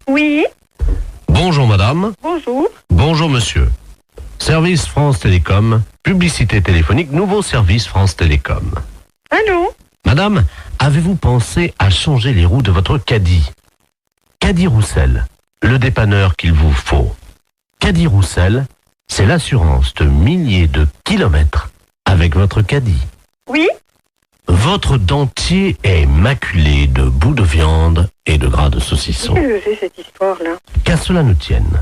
Oui. Bonjour madame. Bonjour. Bonjour monsieur. Service France Télécom, publicité téléphonique, nouveau service France Télécom. Allô? Madame, avez-vous pensé à changer les roues de votre caddie? Caddie Roussel, le dépanneur qu'il vous faut. Caddie Roussel, c'est l'assurance de milliers de kilomètres avec votre caddie. Oui. Votre dentier est maculé de bouts de viande et de gras de saucisson. Qu'est-ce que c'est cette histoire-là? Qu'à cela ne tienne,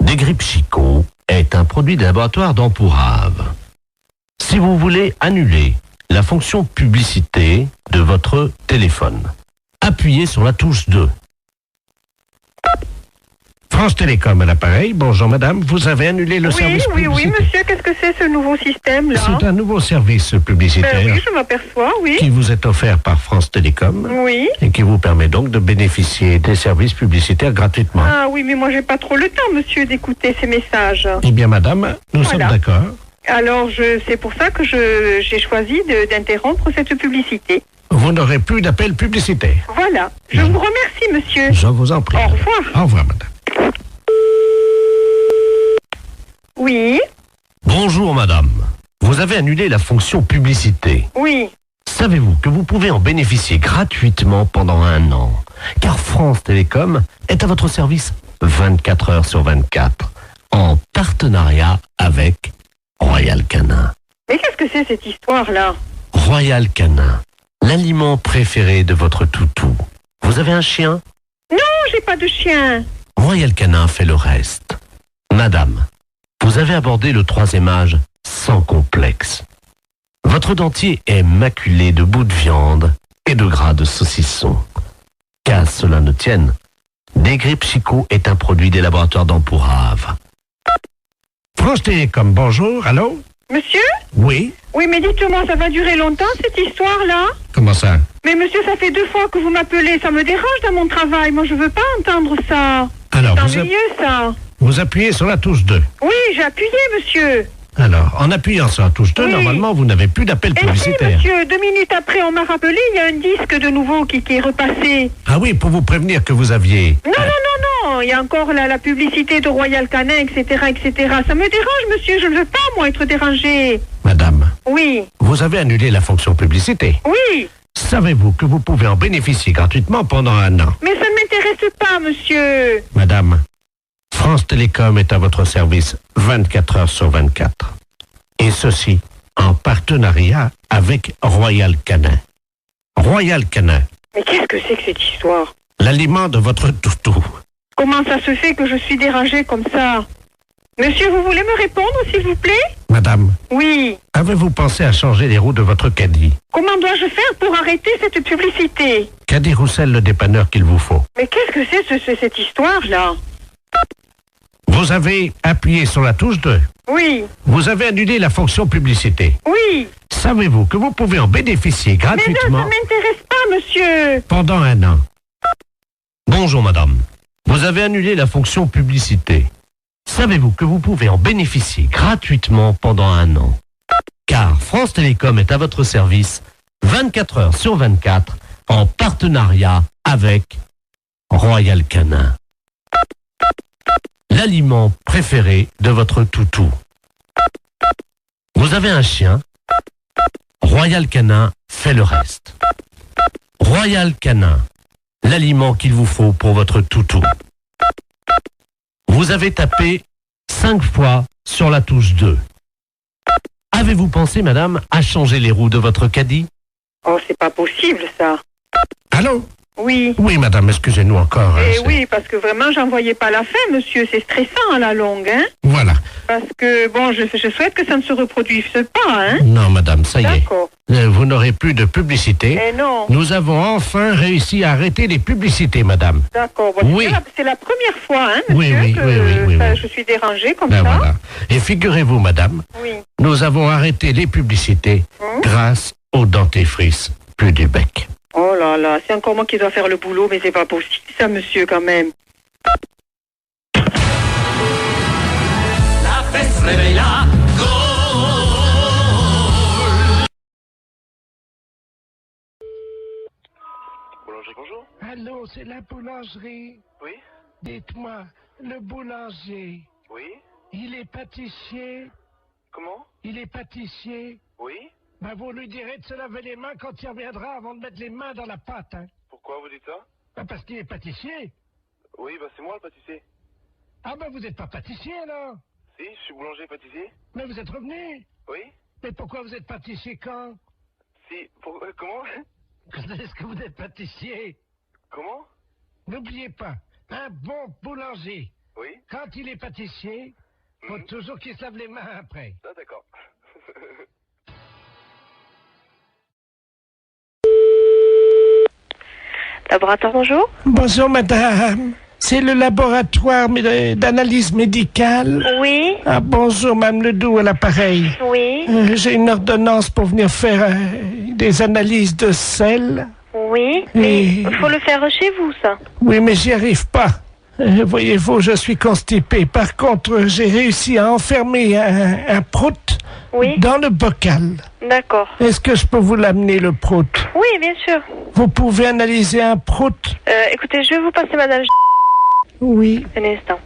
Desgrippes Chicot est un produit des laboratoires d'Empourave. Si vous voulez annuler la fonction publicité de votre téléphone, appuyez sur la touche 2. France Télécom à l'appareil. Bonjour madame, vous avez annulé le service publicité. Oui, monsieur, qu'est-ce que c'est ce nouveau système-là? C'est un nouveau service publicitaire Oui, je m'aperçois, oui. qui vous est offert par France Télécom Oui. et qui vous permet donc de bénéficier des services publicitaires gratuitement. Ah oui, mais moi j'ai pas trop le temps, monsieur, d'écouter ces messages. Eh bien madame, nous sommes d'accord. Alors, c'est pour ça que j'ai choisi d'interrompre cette publicité. Vous n'aurez plus d'appel publicitaire. Voilà. Je vous remercie, monsieur. Je vous en prie. Au revoir. Au revoir madame. Oui. Bonjour madame. Vous avez annulé la fonction publicité. Oui. Savez-vous que vous pouvez en bénéficier gratuitement pendant 1 an? Car France Télécom est à votre service 24 heures sur 24, en partenariat avec Royal Canin. Mais qu'est-ce que c'est cette histoire-là? Royal Canin, l'aliment préféré de votre toutou. Vous avez un chien? Non, j'ai pas de chien. Royal Canin fait le reste. Madame, vous avez abordé le 3e âge sans complexe. Votre dentier est maculé de bouts de viande et de gras de saucisson. Qu'à cela ne tienne, Desgrippes Chicot est un produit des laboratoires d'Empourave. France Télécom, bonjour, allô? Monsieur? Oui? Oui, mais dites-moi, ça va durer longtemps cette histoire-là? Comment ça? Mais monsieur, ça fait 2 fois que vous m'appelez, ça me dérange dans mon travail. Moi, je veux pas entendre ça. Alors, C'est ennuyeux, ça. vous appuyez sur la touche 2. Oui, j'ai appuyé, monsieur. Alors, en appuyant sur la touche 2, Oui. Normalement, vous n'avez plus d'appel Et si, publicitaire. monsieur, 2 minutes après, on m'a rappelé, il y a un disque de nouveau qui est repassé. Ah oui, pour vous prévenir que vous aviez... Non, il y a encore la publicité de Royal Canin, etc., etc. Ça me dérange, monsieur, je ne veux pas, moi, être dérangé. Madame, Oui, vous avez annulé la fonction publicité. oui, Savez-vous que vous pouvez en bénéficier gratuitement pendant 1 an? mais ça ne m'intéresse pas, monsieur. Madame, France Télécom est à votre service 24 heures sur 24. Et ceci en partenariat avec Royal Canin. Royal Canin, Mais qu'est-ce que c'est que cette histoire? l'aliment de votre toutou. Comment ça se fait que je suis dérangée comme ça? Monsieur, vous voulez me répondre, s'il vous plaît? Madame, Oui. avez-vous pensé à changer les roues de votre caddie? Comment dois-je faire pour arrêter cette publicité? Caddie Roussel, le dépanneur qu'il vous faut. Mais qu'est-ce que c'est cette histoire-là? Vous avez appuyé sur la touche 2. Oui, Vous avez annulé la fonction publicité. oui. Savez-vous que vous pouvez en bénéficier Mais non, ça gratuitement m'intéresse pas, monsieur. pendant 1 an? Bonjour madame. Vous avez annulé la fonction publicité. Savez-vous que vous pouvez en bénéficier gratuitement pendant 1 an? Car France Télécom est à votre service 24 heures sur 24 en partenariat avec Royal Canin. L'aliment préféré de votre toutou. Vous avez un chien? Royal Canin fait le reste. Royal Canin, l'aliment qu'il vous faut pour votre toutou. Vous avez tapé 5 fois sur la touche 2. Avez-vous pensé, madame, à changer les roues de votre caddie? Oh, c'est pas possible, ça. Allô? Oui. Oui, madame, excusez-nous encore. Eh c'est- oui, parce que vraiment, j'en voyais pas la fin, monsieur. C'est stressant à la longue, hein. Voilà. Parce que, bon, je souhaite que ça ne se reproduise pas, hein. Non, madame, ça y est. D'accord. Vous n'aurez plus de publicité. Eh non. Nous avons enfin réussi à arrêter les publicités, madame. D'accord. Bon, Oui. c'est la première fois, hein, Oui, monsieur, oui, que oui, oui. je suis dérangée comme Ben ça. voilà. Et figurez-vous, madame, Oui. nous avons arrêté les publicités grâce au dentifrice plus du bec. Oh là là, c'est encore moi qui dois faire le boulot, mais c'est pas possible, ça, monsieur, quand même. La fesse réveille la Boulanger, bonjour. Allô, c'est la boulangerie. Oui. Dites-moi, le boulanger, Oui. il est pâtissier? Comment? Il est pâtissier? Oui. Ben, vous lui direz de se laver les mains quand il reviendra avant de mettre les mains dans la pâte, hein. Pourquoi vous dites ça? Ben, parce qu'il est pâtissier. Oui, bah c'est moi le pâtissier. Ah ben, vous n'êtes pas pâtissier, alors? Si, je suis boulanger pâtissier. Mais vous êtes revenu. Oui. Mais pourquoi vous êtes pâtissier quand? Si, comment? Est-ce que vous êtes pâtissier? Comment? N'oubliez pas, un bon boulanger, Oui. quand il est pâtissier, faut toujours qu'il se lave les mains après. Ah d'accord. Laboratoire, bonjour. Bonjour, madame. C'est le laboratoire d'analyse médicale. Oui, Ah, bonjour, Mme Ledoux, à l'appareil. oui, J'ai une ordonnance pour venir faire des analyses de sel. oui. Mais il faut le faire chez vous, ça. Oui, mais j'y arrive pas. Voyez-vous, je suis constipé. Par contre, j'ai réussi à enfermer un prout Oui, dans le bocal. d'accord. Est-ce que je peux vous l'amener, le prout? Oui, bien sûr. Vous pouvez analyser un prout? Écoutez, je vais vous passer madame Oui. un instant.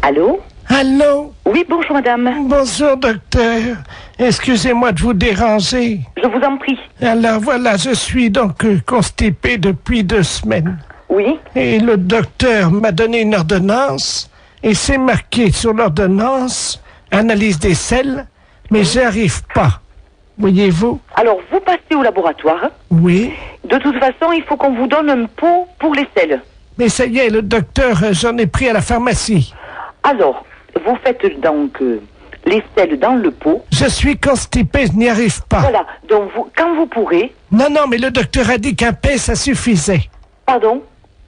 Allô? Allô? Oui, bonjour madame. Bonjour, docteur. Excusez-moi de vous déranger. Je vous en prie. Alors voilà, je suis donc constipé depuis 2 semaines. Oui? Et le docteur m'a donné une ordonnance, et c'est marqué sur l'ordonnance, analyse des selles, mais j'y arrive pas. Voyez-vous? Alors, vous passez au laboratoire. Oui. De toute façon, il faut qu'on vous donne un pot pour les selles. Mais ça y est, le docteur, j'en ai pris à la pharmacie. Alors, vous faites donc les selles dans le pot. Je suis constipé, je n'y arrive pas. Voilà. Donc, quand vous pourrez... Non, mais le docteur a dit qu'un paix, ça suffisait. Pardon?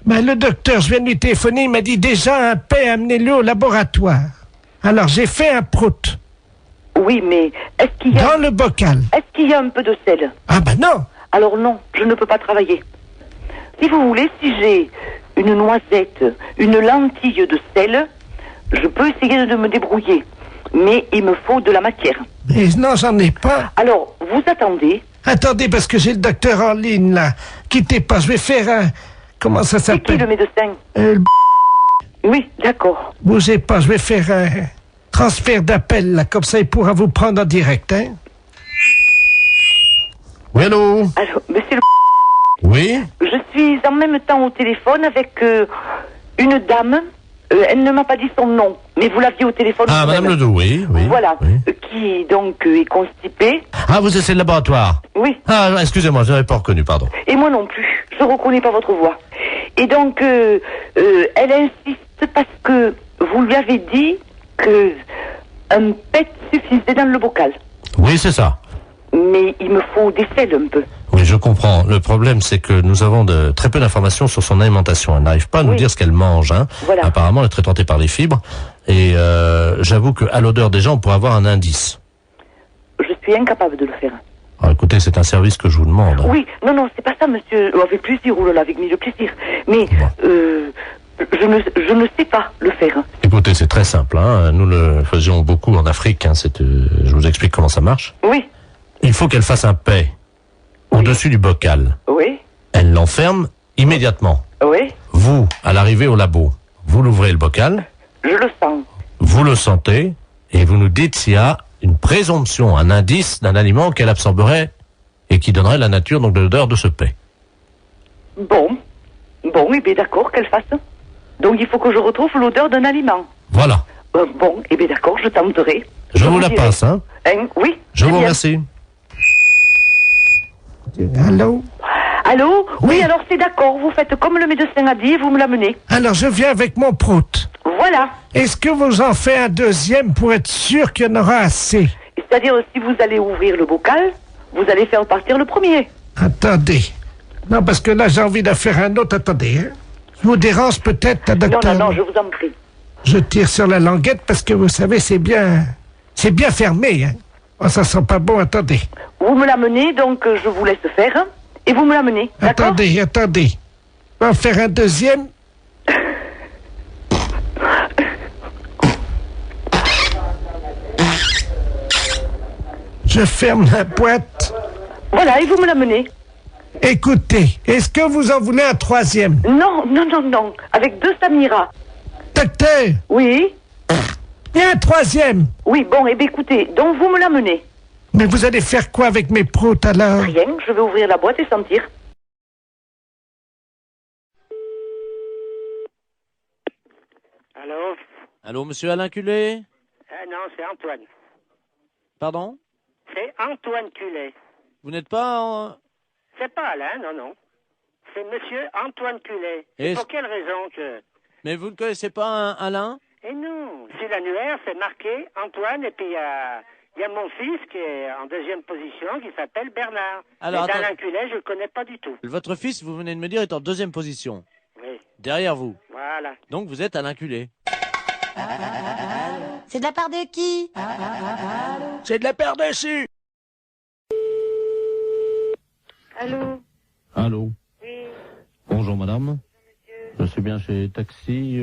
Ben, le docteur, je viens de lui téléphoner, il m'a dit déjà un paix, amenez-le au laboratoire. Alors, j'ai fait un prout. Oui, mais est-ce qu'il y a... Dans le bocal. Est-ce qu'il y a un peu de sel? Ah ben non. Alors non, je ne peux pas travailler. Si vous voulez, si j'ai une noisette, une lentille de sel, je peux essayer de me débrouiller. Mais il me faut de la matière. Mais non, j'en ai pas. Alors, vous attendez. Attendez, parce que j'ai le docteur en ligne, là. Quittez pas, je vais faire un... Comment ça C'est qui le s'appelle? médecin? Oui, d'accord. Bougez pas, je vais faire un transfert d'appel, là. Comme ça, il pourra vous prendre en direct, hein. Oui, allô? Alors, monsieur Oui? je suis en même temps au téléphone avec une dame. Elle ne m'a pas dit son nom, mais vous l'aviez au téléphone. Ah, Madame vous-même. Ledoux, oui. Voilà, Oui. qui donc est constipée. Ah, vous êtes le laboratoire? Oui, Ah, excusez-moi, je n'avais pas reconnu, pardon. et moi non plus. Je reconnais pas votre voix. Et donc, elle insiste parce que vous lui avez dit que un pet suffisait dans le bocal. Oui, c'est ça. Mais il me faut des selles un peu. Oui, je comprends. Le problème, c'est que nous avons très peu d'informations sur son alimentation. Elle n'arrive pas à nous Oui. dire ce qu'elle mange. Hein. Voilà. Apparemment, elle est très tentée par les fibres. Et j'avoue qu'à l'odeur des gens, on pourrait avoir un indice. Je suis incapable de le faire. Alors, écoutez, c'est un service que je vous demande. Hein. Oui, non, c'est pas ça, monsieur. Avec plaisir, oulala, avec mille plaisir. Mais je ne sais pas le faire. Écoutez, c'est très simple. Hein. Nous le faisions beaucoup en Afrique. Hein. Je vous explique comment ça marche. Oui, Il faut qu'elle fasse un paix au-dessus du bocal. oui, Elle l'enferme immédiatement. oui, Vous, à l'arrivée au labo, vous l'ouvrez le bocal, je le sens. vous le sentez, et vous nous dites s'il y a une présomption, un indice d'un aliment qu'elle absorberait et qui donnerait la nature donc de l'odeur de ce paix. Bon, eh bien d'accord, qu'elle fasse. Donc il faut que je retrouve l'odeur d'un aliment. Voilà. Bon, eh bien d'accord, je tenterai. Je vous la dirai. passe, hein. Oui. Je très vous bien. remercie. Allô? Allô? Oui, Oui. alors c'est d'accord, vous faites comme le médecin a dit et vous me l'amenez. Alors, je viens avec mon prout. Voilà. Est-ce que vous en faites un deuxième pour être sûr qu'il y en aura assez? C'est-à-dire, si vous allez ouvrir le bocal, vous allez faire partir le premier. Attendez. Non, parce que là, j'ai envie d'en faire un autre. Attendez, hein. Je vous dérange peut-être, Non, docteur? non, je vous en prie. Je tire sur la languette parce que vous savez, c'est bien fermé, hein. Oh, ça sent pas bon, attendez. Vous me l'amenez, donc je vous laisse faire, hein, et vous me l'amenez, d'accord? Attendez. On va en faire un deuxième. Je ferme la boîte. Voilà, et vous me l'amenez. Écoutez, est-ce que vous en voulez un troisième? Non, non, non, non. Avec 2 Samira. Docteur, Oui. il y a un troisième. Oui, bon, eh bien, écoutez, donc vous me l'amenez. Mais vous allez faire quoi avec mes proutes alors? Rien, je vais ouvrir la boîte et sentir. Allô? Allô, monsieur Alain Culé? Non, c'est Antoine. Pardon? C'est Antoine Culé. Vous n'êtes pas en... C'est pas Alain, non, non. C'est monsieur Antoine Culé. Et Et pour quelle raison que... Mais vous ne connaissez pas un Alain? Eh non, sur l'annuaire, c'est marqué Antoine, et puis il y a mon fils qui est en 2e position, qui s'appelle Bernard. Alors, Mais attends. d'Alain Culé, je le connais pas du tout. Votre fils, vous venez de me dire, est en 2e position. Oui, Derrière vous. voilà. Donc vous êtes Alain Culé. C'est de la part de qui? C'est de la paire dessus. Allô? Allô? Oui, Bonjour madame. monsieur. Je suis bien chez Taxi.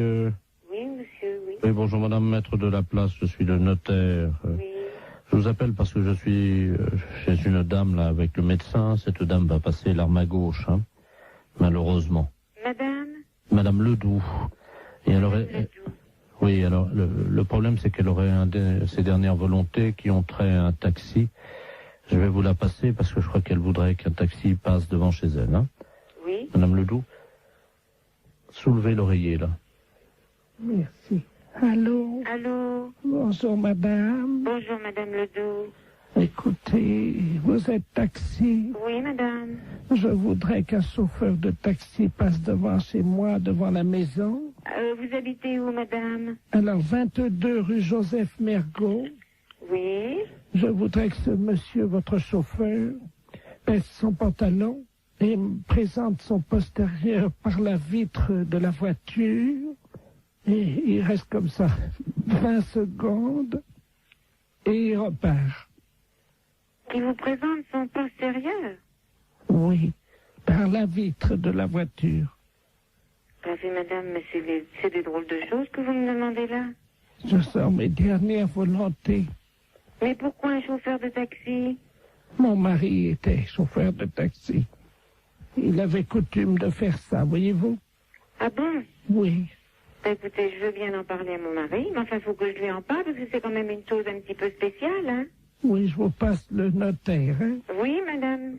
Oui, monsieur, oui. Oui, bonjour madame, maître de la place, je suis le notaire. Oui. Je vous appelle parce que je suis chez une dame là avec le médecin. Cette dame va passer l'arme à gauche, hein, malheureusement. Madame? Madame Ledoux. Et elle aurait... Ledoux. Oui, alors le problème c'est qu'elle aurait ses dernières volontés qui ont trait à un taxi. Je vais vous la passer parce que je crois qu'elle voudrait qu'un taxi passe devant chez elle. Hein. Oui. Madame Ledoux, soulevez l'oreiller là. Merci. Allô? Allô? Bonjour madame. Bonjour, madame Ledoux. Écoutez, vous êtes taxi. Oui, madame. Je voudrais qu'un chauffeur de taxi passe devant chez moi, devant la maison. Vous habitez où, madame? Alors, 22 rue Joseph Mergault. Oui. Je voudrais que ce monsieur, votre chauffeur, baisse son pantalon et me présente son postérieur par la vitre de la voiture. Et il reste comme ça 20 secondes et il repart. Il vous présente son postérieur? Oui, par la vitre de la voiture. Bah oui, madame, mais c'est des drôles de choses que vous me demandez là. Je sors mes dernières volontés. Mais pourquoi un chauffeur de taxi? Mon mari était chauffeur de taxi. Il avait coutume de faire ça, voyez-vous? Ah bon? Oui. Bah écoutez, je veux bien en parler à mon mari, mais enfin, il faut que je lui en parle, parce que c'est quand même une chose un petit peu spéciale, hein? Oui, je vous passe le notaire, hein? Oui, madame.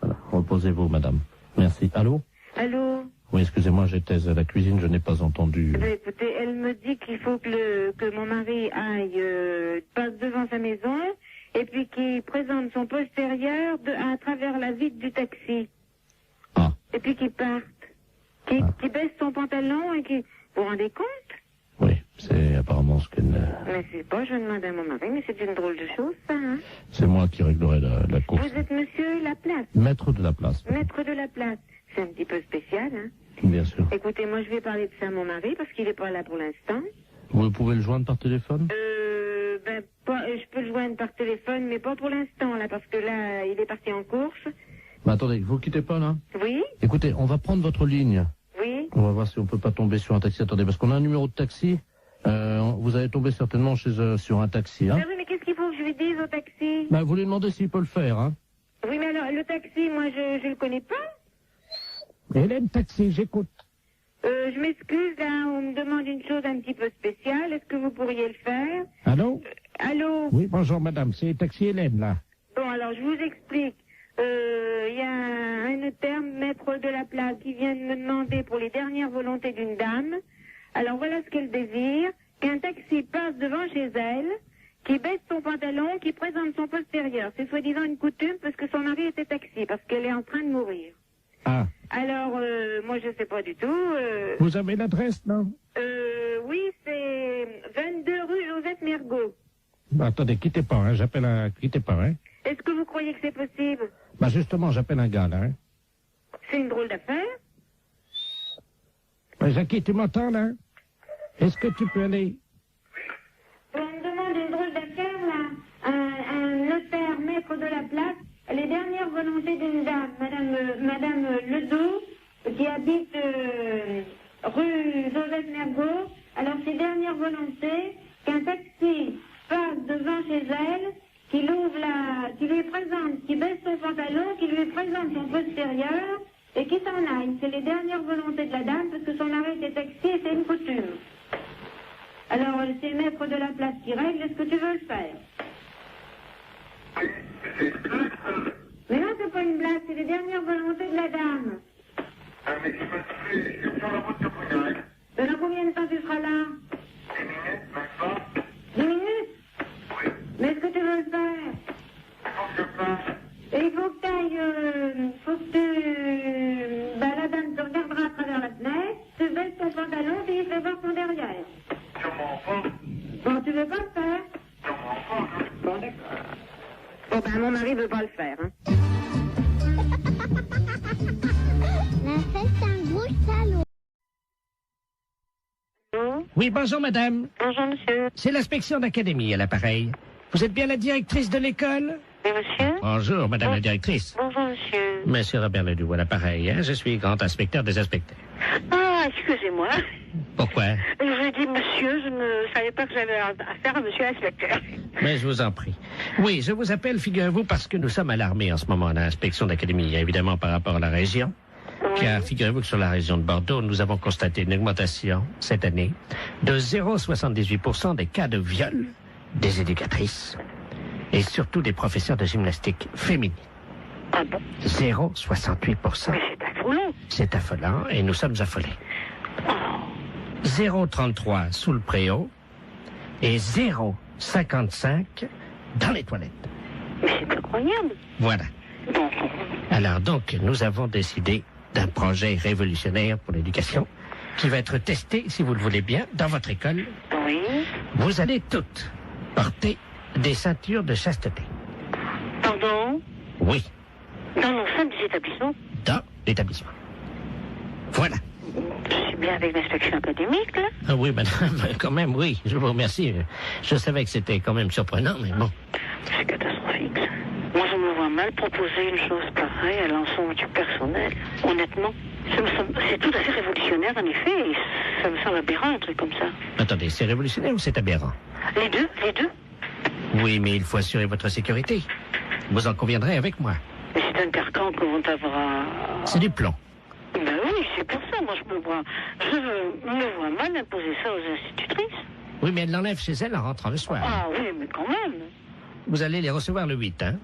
Voilà, reposez-vous madame. Merci. Allô? Allô? Oui, excusez-moi, j'étais à la cuisine, je n'ai pas entendu. Bah écoutez, elle me dit qu'il faut que mon mari aille, passe devant sa maison, et puis qu'il présente son postérieur à travers la vitre du taxi. Ah. Et puis qu'il parte. Qu'il baisse son pantalon et qu'il... Vous vous rendez compte? Oui, c'est apparemment ce qu'elle... Mais c'est pas, je demande à mon mari, mais c'est une drôle de chose, ça, hein? C'est moi qui réglerai la course. Vous êtes monsieur Laplace, Maître de la place. maître de la place. C'est un petit peu spécial, hein? Bien sûr. Écoutez, moi, je vais parler de ça à mon mari, parce qu'il est pas là pour l'instant. Vous pouvez le joindre par téléphone? Je peux le joindre par téléphone, mais pas pour l'instant, là, parce que là, il est parti en course. Mais attendez, vous quittez pas là? Oui? Écoutez, on va prendre votre ligne. Oui? On va voir si on peut pas tomber sur un taxi. Attendez, parce qu'on a un numéro de taxi. Vous allez tomber certainement sur un taxi, hein? Ah oui, mais qu'est-ce qu'il faut que je lui dise au taxi? Bah, vous lui demandez s'il peut le faire, hein? Oui, mais alors, le taxi, moi, je le connais pas. Hélène Taxi, j'écoute. Je m'excuse, là, on me demande une chose un petit peu spéciale. Est-ce que vous pourriez le faire? Allô? Allô? Oui, bonjour madame, c'est Taxi Hélène, là. Bon, alors, je vous explique. Il y a un notaire, maître de la place, qui vient de me demander pour les dernières volontés d'une dame. Alors, voilà ce qu'elle désire. Qu'un taxi passe devant chez elle, qui baisse son pantalon, qui présente son postérieur. C'est soi-disant une coutume parce que son mari était taxi, parce qu'elle est en train de mourir. Ah, Alors, moi, je sais pas du tout. vous avez l'adresse, non? Oui, c'est 22 rue Joseph Mergault. Bah, attendez, quittez pas, hein, quittez pas, hein. Est-ce que vous croyez que c'est possible? Bah, justement, j'appelle un gars, là, hein. C'est une drôle d'affaire. Bah, Jackie, tu m'entends, là? Est-ce que tu peux aller? On me demande une drôle d'affaire, là. Un notaire, maître de la place. Les dernières volontés d'une dame, Madame Ledoux, qui habite rue Joseph Mergault. Alors, ses dernières volontés, qu'un taxi passe devant chez elle qu'il ouvre qu'il lui présente, qu'il baisse son pantalon, qu'il lui présente son postérieur et qu'il s'en aille. C'est les dernières volontés de la dame parce que son arrêt est taxi et c'est une coutume. Alors, c'est le maître de la place qui règle, est-ce que tu veux le faire? Mais non, c'est pas une blague, c'est les dernières volontés de la dame. Ah, mais je suis sur la route de Brunel. Dans combien de temps tu seras là? 10 minutes, même pas. 10 minutes? Oui. Mais est-ce que tu veux le faire? Faut que je fasse. Et il faut que tu ailles, la dame te regardera à travers la fenêtre, tu baisses ton pantalon et il fait voir ton derrière. Sur mon enfant. Bon, tu veux pas le faire? Sur mon enfant, Bon, d'accord. Bon, ben, mon mari veut pas le faire, hein. La fête, c'est un gros salaud. Oui, bonjour madame. Bonjour, monsieur. C'est l'inspection d'académie à l'appareil. Vous êtes bien la directrice de l'école? Oui, monsieur. Bonjour madame la directrice. Bonjour, monsieur. Monsieur Robert Ledoux à l'appareil, hein? Je suis grand inspecteur des inspecteurs. Ah, excusez-moi. Pourquoi? Je dis monsieur, je ne savais pas que j'avais affaire à monsieur l'inspecteur. Mais je vous en prie. Oui, je vous appelle, figurez-vous, parce que nous sommes alarmés en ce moment à l'inspection d'académie, évidemment par rapport à la région. Car figurez-vous que sur la région de Bordeaux, nous avons constaté une augmentation cette année de 0,78% des cas de viol des éducatrices et surtout des professeurs de gymnastique féminines. Ah bon? 0,68%. Mais c'est affolant. C'est affolant et nous sommes affolés. 0,33 sous le préau et 0,55 dans les toilettes. Mais c'est incroyable. Voilà. Bon. Alors donc, nous avons décidé d'un projet révolutionnaire pour l'éducation qui va être testé, si vous le voulez bien, dans votre école. Oui. Vous allez toutes porter des ceintures de chasteté. Pardon? Oui, Dans l'enceinte des établissements? dans l'établissement. Voilà. Je suis bien avec l'inspection académique, là. Ah oui, madame, quand même, oui, je vous remercie. Je savais que c'était quand même surprenant, mais bon. C'est catastrophique, ça. Moi, je me vois mal proposer une chose pareille à l'ensemble du personnel. Honnêtement, c'est tout à fait révolutionnaire, en effet, et ça me semble aberrant, un truc comme ça. Attendez, c'est révolutionnaire ou c'est aberrant? Les deux? Oui, mais il faut assurer votre sécurité. Vous en conviendrez avec moi. Mais c'est un carcan que vont avoir... C'est du plomb. Ben oui, c'est pour ça, moi, je me vois mal imposer ça aux institutrices. Oui, mais elle l'enlève chez elle en rentrant le soir. Ah oui, mais quand même. Vous allez les recevoir le 8, hein?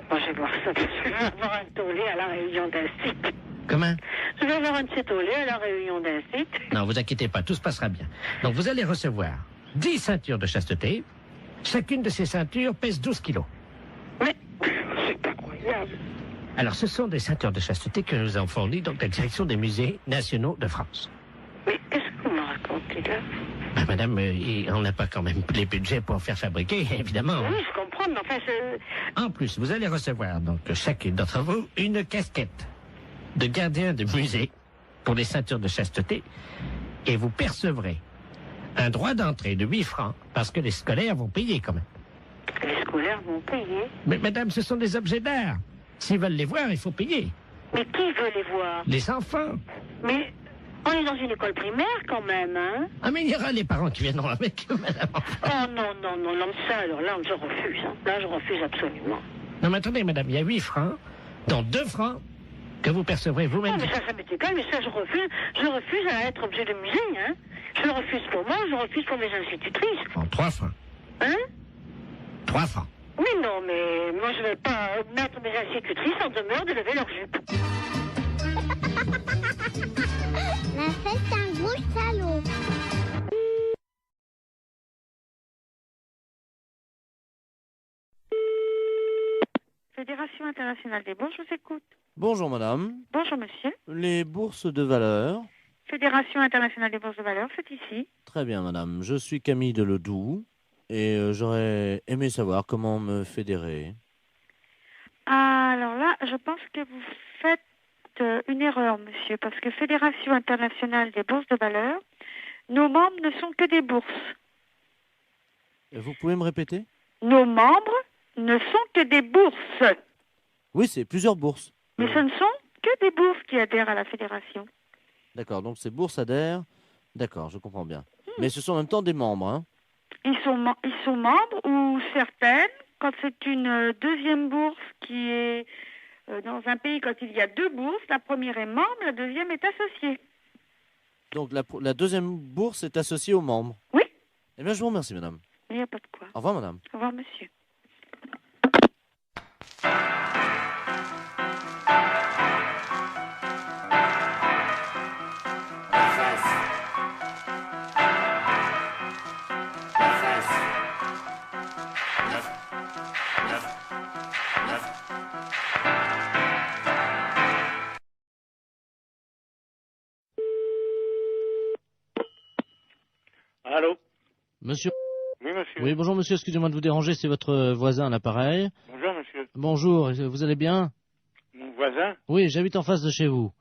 Moi, je vais voir ça, parce que je vais avoir un tollé à la réunion d'un site. Comment? Je vais avoir un de ces tollés à la réunion d'un site. Non, vous inquiétez pas, tout se passera bien. Donc, vous allez recevoir 10 ceintures de chasteté. Chacune de ces ceintures pèse 12 kilos. Mais c'est incroyable. Alors, ce sont des ceintures de chasteté que nous avons fournies, donc, la direction des musées nationaux de France. Mais qu'est-ce que vous me racontez là? Ben, madame, on n'a pas quand même les budgets pour faire fabriquer, évidemment. Oui, je comprends, mais enfin, En plus, vous allez recevoir, donc, chacune d'entre vous, une casquette de gardien de musée pour les ceintures de chasteté. Et vous percevrez un droit d'entrée de 8 francs, parce que les scolaires vont payer quand même. les scolaires vont payer. Mais madame, ce sont des objets d'art. S'ils veulent les voir, il faut payer. Mais qui veut les voir? Les enfants. Mais on est dans une école primaire quand même, hein? Ah, mais il y aura les parents qui viendront avec eux, madame. Oh non, ça, alors là, je refuse. Hein. Là, je refuse absolument. Non, mais attendez, madame, il y a 8 francs, dont 2 francs que vous percevrez vous-même. Oh, mais ça m'est égal, mais ça, je refuse. Je refuse à être objet de musée, hein? Je le refuse pour moi, je refuse pour mes institutrices. Bon, 3 francs. Hein? 3 francs. Mais non, mais moi, je ne vais pas mettre mes institutrices en demeure de lever leur jupe. La fête, c'est un gros salaud. Fédération internationale des bourses, je vous écoute. Bonjour madame. Bonjour monsieur. Les bourses de valeur. Fédération internationale des bourses de valeur, c'est ici. Très bien madame. Je suis Camille Deledoux et j'aurais aimé savoir comment me fédérer. Alors là, je pense que vous faites une erreur, monsieur, parce que Fédération internationale des bourses de valeur, nos membres ne sont que des bourses. Vous pouvez me répéter? Nos membres ne sont que des bourses. Oui, c'est plusieurs bourses. Mais ce ne sont que des bourses qui adhèrent à la fédération. D'accord, donc ces bourses adhèrent. D'accord, je comprends bien. Mais ce sont en même temps des membres, hein? Ils sont membres ou certaines quand c'est une deuxième bourse qui est dans un pays, quand il y a deux bourses, la première est membre, la deuxième est associée. Donc la deuxième bourse est associée aux membres. Oui. Eh bien, je vous remercie, madame. Il n'y a pas de quoi. Au revoir, madame. Au revoir, monsieur. Allô? Monsieur. Oui, monsieur. Oui, bonjour monsieur, excusez-moi de vous déranger, c'est votre voisin à l'appareil. Bonjour, monsieur. Bonjour, vous allez bien? Mon voisin? Oui, j'habite en face de chez vous.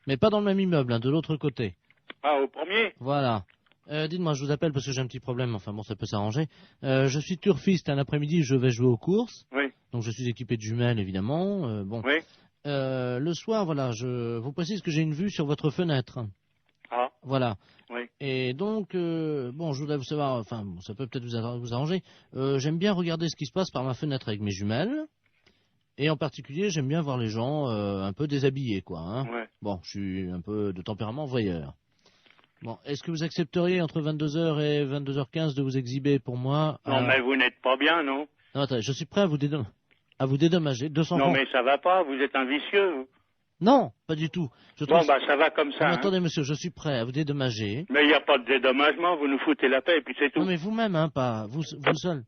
Mais pas dans le même immeuble, hein, de l'autre côté. Ah, au premier? Voilà. Dites-moi, je vous appelle parce que j'ai un petit problème, enfin bon, ça peut s'arranger. Je suis turfiste, un après-midi, je vais jouer aux courses. Oui. Donc je suis équipé de jumelles, évidemment. Bon. Oui. Le soir, voilà, je vous précise que j'ai une vue sur votre fenêtre. Ah. Voilà. Oui. Et donc, bon, je voudrais vous savoir, enfin, bon, ça peut peut-être vous arranger. J'aime bien regarder ce qui se passe par ma fenêtre avec mes jumelles. Et en particulier, j'aime bien voir les gens un peu déshabillés, quoi. Hein. Ouais. Bon, je suis un peu de tempérament voyeur. Bon, est-ce que vous accepteriez entre 22h et 22h15 de vous exhiber pour moi? Non, mais vous n'êtes pas bien, non? Non, attendez, je suis prêt à vous dédommager. 200 Non, francs. mais ça va pas, vous êtes un vicieux, vous. Non, pas du tout. Bon, bah, ça va comme ça. Non, hein. attendez, monsieur, je suis prêt à vous dédommager. Mais il n'y a pas de dédommagement, vous nous foutez la paix et puis c'est tout. Non, mais vous-même, hein, pas vous seul.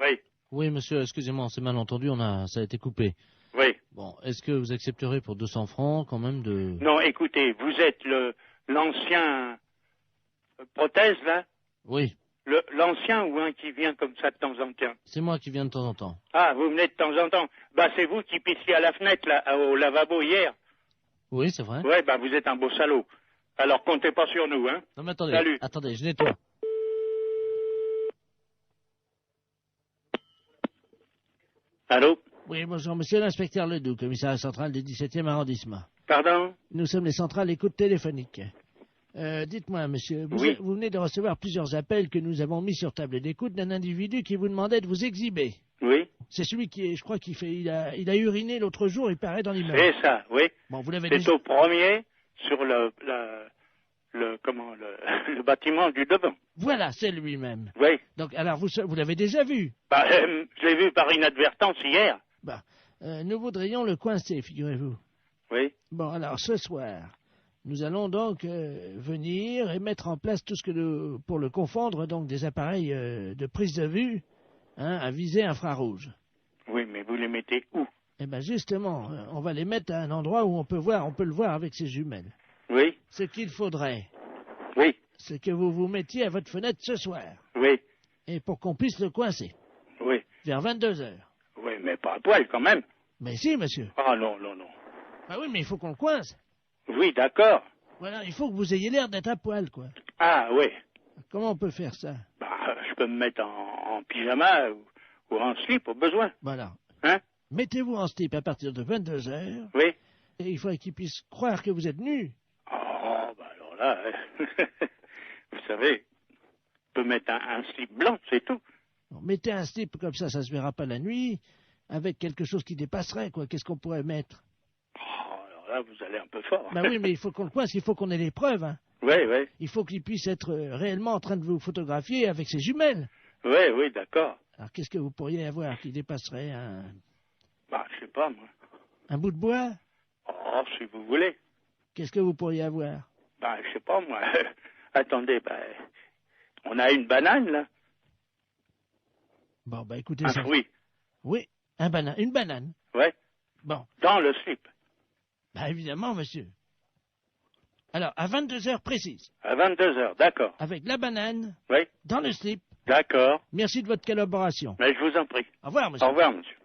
Oui. Oui, monsieur, excusez-moi, on s'est mal entendu, ça a été coupé. Oui. Bon, est-ce que vous accepterez pour 200 francs quand même de... Non, écoutez, vous êtes l'ancien prothèse, là? Oui. L'ancien ou un qui vient comme ça de temps en temps? C'est moi qui viens de temps en temps. Ah, vous venez de temps en temps. Bah, c'est vous qui pissiez à la fenêtre, là, au lavabo hier. Oui, c'est vrai. Ouais, bah, vous êtes un beau salaud. Alors, comptez pas sur nous, hein. Non, mais attendez, Salut. attendez, je nettoie. Allô? Oui, bonjour, monsieur l'inspecteur Ledoux, commissariat central du 17e arrondissement. Pardon? Nous sommes les centrales écoute téléphonique. Dites-moi, monsieur, Oui. vous venez de recevoir plusieurs appels que nous avons mis sur table d'écoute d'un individu qui vous demandait de vous exhiber. Oui. C'est celui qui est, je crois il a uriné l'autre jour, il paraît dans l'immeuble. C'est ça, oui. Bon, vous l'avez C'est déjà... au premier, sur le bâtiment du devant. Voilà, c'est lui-même. Oui. Donc, alors, vous l'avez déjà vu? Bah, je l'ai vu par inadvertance hier. Bah, nous voudrions le coincer, figurez-vous. Oui. Bon, alors, ce soir, nous allons donc venir et mettre en place tout ce que pour le confondre, donc des appareils de prise de vue, hein, à visée infrarouge. Oui, mais vous les mettez où? Eh bien, justement, on va les mettre à un endroit où on peut le voir avec ses jumelles. Oui. Ce qu'il faudrait, Oui. c'est que vous vous mettiez à votre fenêtre ce soir. Oui. Et pour qu'on puisse le coincer. Oui. Vers 22h. Oui, mais pas à poil quand même. Mais si, monsieur. Ah non, non, non. Bah oui, mais il faut qu'on le coince. Oui, d'accord. Voilà, il faut que vous ayez l'air d'être à poil, quoi. Ah oui. Comment on peut faire ça? Bah, je peux me mettre en pyjama ou en slip au besoin. Voilà. Hein? Mettez-vous en slip à partir de 22h. Oui. Et il faudrait qu'il puisse croire que vous êtes nu. Oh, bah alors là, vous savez, je peux mettre un slip blanc, c'est tout. Bon, mettez un slip comme ça se verra pas la nuit, avec quelque chose qui dépasserait, quoi. Qu'est-ce qu'on pourrait mettre? Oh, alors là, vous allez un peu fort. Bah oui, mais il faut qu'on le coince, il faut qu'on ait les preuves, hein. Oui, oui. Il faut qu'il puisse être réellement en train de vous photographier avec ses jumelles. Oui, oui, d'accord. Alors qu'est-ce que vous pourriez avoir qui dépasserait Bah, je sais pas, moi. un bout de bois? Oh, si vous voulez. Qu'est-ce que vous pourriez avoir? Bah, je sais pas, moi. Attendez, bah, on a une banane, là. Bon, bah écoutez Un ça. fruit. Oui, une banane. Ouais. Bon. Dans le slip. Bah évidemment, monsieur. Alors, à 22h précises. À 22h, d'accord. Avec la banane. Oui. Dans le slip. D'accord. Merci de votre collaboration. Mais je vous en prie. Au revoir, monsieur. Au revoir, monsieur.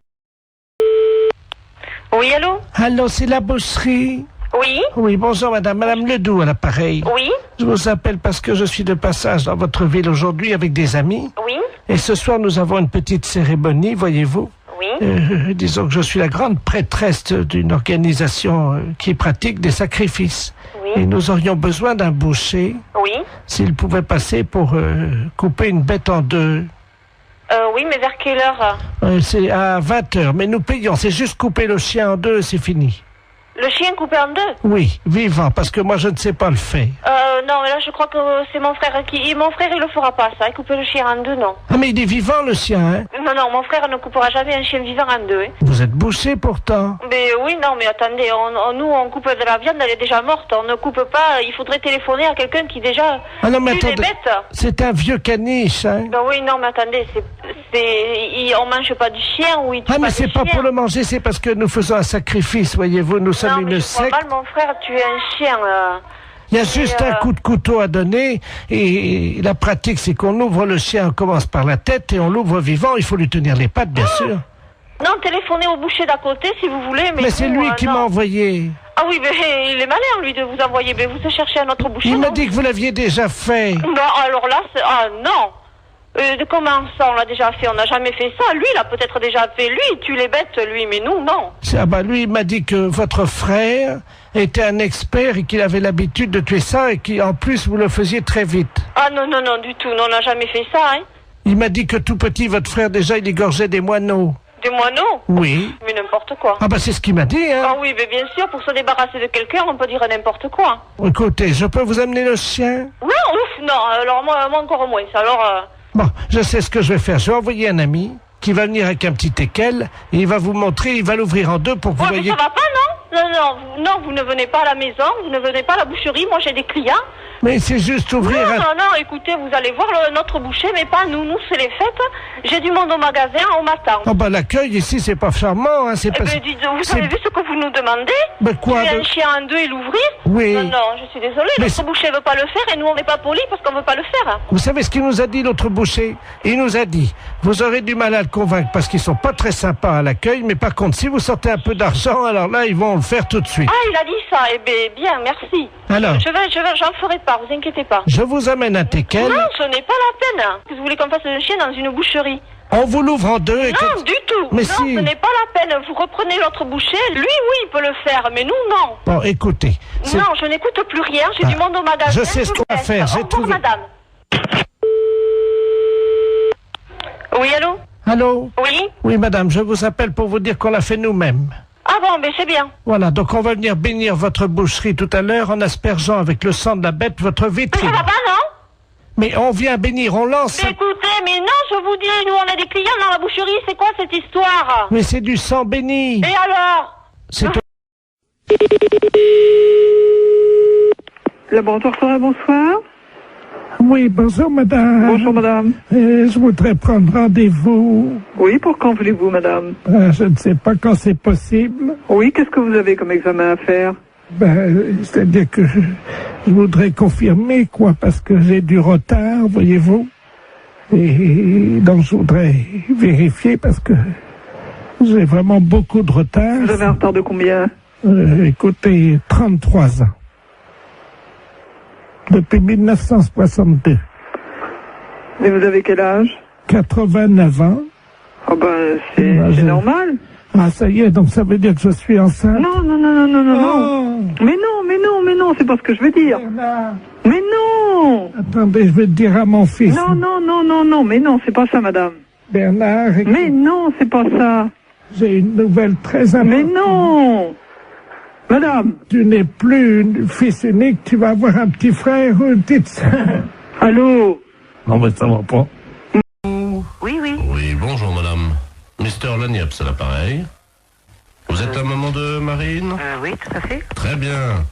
Oui, allô? Allô, c'est la bosserie? Oui? Oui, bonjour madame. Madame Ledoux à l'appareil. Oui? Je vous appelle parce que je suis de passage dans votre ville aujourd'hui avec des amis. Oui? Et ce soir, nous avons une petite cérémonie, voyez-vous. Oui? Disons que je suis la grande prêtresse d'une organisation qui pratique des sacrifices. Oui? Et nous aurions besoin d'un boucher. Oui. S'il pouvait passer pour couper une bête en deux. Oui, mais vers quelle heure? C'est à 20h, mais nous payons. C'est juste couper le chien en deux, c'est fini. Le chien coupé en deux? Oui, vivant, parce que moi je ne sais pas le faire. Non, mais là je crois que c'est mon frère qui... Mon frère il le fera pas ça, couper le chien en deux, non. Ah mais il est vivant le chien, hein? Non, mon frère ne coupera jamais un chien vivant en deux. Hein. Vous êtes bouché pourtant. Mais oui, non, mais attendez, nous on coupe de la viande, elle est déjà morte, on ne coupe pas, il faudrait téléphoner à quelqu'un qui déjà ah non, mais tue les attendez, bêtes. c'est un vieux caniche, hein? Ben oui, non, mais attendez, on mange pas du chien ou il tue ah mais pas c'est du pas chien. pour le manger, c'est parce que nous faisons un sacrifice, voyez-vous, nous sommes non, mais une je crois secte. mal, mon frère tuer un chien. Il y a juste un coup de couteau à donner et la pratique c'est qu'on ouvre le chien, on commence par la tête et on l'ouvre vivant, il faut lui tenir les pattes bien sûr. Non, téléphonez au boucher d'à côté si vous voulez. Mais c'est lui qui m'a envoyé. Ah oui, mais il est malin lui de vous envoyer, mais vous cherchez un autre boucher. Il m'a dit que vous l'aviez déjà fait. Non, alors là, non. Comment ça, on l'a déjà fait? On n'a jamais fait ça. Lui, il a peut-être déjà fait. Lui, il tue les bêtes, lui, mais nous, non. Ah bah lui, il m'a dit que votre frère était un expert et qu'il avait l'habitude de tuer ça et qu'en plus, vous le faisiez très vite. Ah non, du tout. Non, on n'a jamais fait ça, hein. Il m'a dit que tout petit, votre frère, déjà, il égorgeait des moineaux. Des moineaux? Oui. Mais n'importe quoi. Ah bah c'est ce qu'il m'a dit, hein. Ah oui, mais bien sûr, pour se débarrasser de quelqu'un, on peut dire n'importe quoi. Écoutez, je peux vous amener le chien? Non, ouf, non, alors moi encore moins. Alors... Bon, je sais ce que je vais faire. Je vais envoyer un ami qui va venir avec un petit teckel et il va vous montrer, il va l'ouvrir en deux pour que vous voyez... mais ça va pas, non? Non, vous ne venez pas à la maison, vous ne venez pas à la boucherie, moi j'ai des clients. Mais c'est juste ouvrir... Non, écoutez, vous allez voir notre boucher, mais pas nous. Nous, c'est les fêtes. J'ai du monde au magasin, on m'attend. Oh bah l'accueil ici, c'est pas charmant, hein, c'est pas... dites, vous avez vu ce que vous nous demandez? Mais quoi? Tuer un chien en deux et l'ouvrir? Oui. Non, je suis désolée, notre boucher veut pas le faire et nous, on n'est pas polis parce qu'on veut pas le faire. Vous savez ce qu'il nous a dit, l'autre boucher? Il nous a dit, vous aurez du mal à le convaincre parce qu'ils sont pas très sympas à l'accueil, mais par contre, si vous sortez un peu d'argent, alors là, ils vont le faire tout de suite. Ah, il a dit ça, eh bien, merci. Alors? J'en ferai pas, vous inquiétez pas. Je vous amène un teckel. Non, ce n'est pas la peine. Vous voulez qu'on fasse un chien dans une boucherie? On vous l'ouvre en deux et... Non, du tout. Mais non, si. Ce n'est pas la peine. Vous reprenez l'autre boucher. Lui, oui, il peut le faire, mais nous, non. Bon, écoutez... Non, je n'écoute plus rien. J'ai du monde au magasin. Je sais ce qu'on va faire. J'ai trouvé... madame. Oui, allô? Allô? Oui? Oui, madame, je vous appelle pour vous dire qu'on l'a fait nous-mêmes. Ah bon, mais c'est bien. Voilà, donc on va venir bénir votre boucherie tout à l'heure en aspergeant avec le sang de la bête votre vitrine. Mais ça va pas, non? Mais on vient bénir, on lance... Mais écoutez, mais non, je vous dis, nous on a des clients dans la boucherie, c'est quoi cette histoire? Mais c'est du sang béni. Et alors? C'est... Laboratoire Forêt, bonsoir. Oui, bonjour madame. Bonjour madame. Je voudrais prendre rendez-vous. Oui, pour quand voulez-vous madame? Je ne sais pas quand c'est possible. Oui, qu'est-ce que vous avez comme examen à faire? C'est-à-dire que je voudrais confirmer, quoi, parce que j'ai du retard, voyez-vous. Et donc je voudrais vérifier parce que j'ai vraiment beaucoup de retard. Vous avez un retard de combien? Écoutez, 33 ans. Depuis 1962. Et vous avez quel âge? 89 ans. Oh ben, c'est normal. Ah, ça y est, donc ça veut dire que je suis enceinte? Non. Mais non, c'est pas ce que je veux dire. Bernard. Mais non! Attendez, je vais te dire à mon fils. Non, mais non, c'est pas ça, madame. Bernard. Écoute, mais non, c'est pas ça. J'ai une nouvelle très importante. Mais non! Madame! Tu n'es plus une fils unique, tu vas avoir un petit frère ou une petite sœur. Allô? Non, mais ça va pas. Oui. Oui, bonjour madame. Mister Lagneps à l'appareil. Vous êtes la maman de Marine? Oui, tout à fait. Très bien.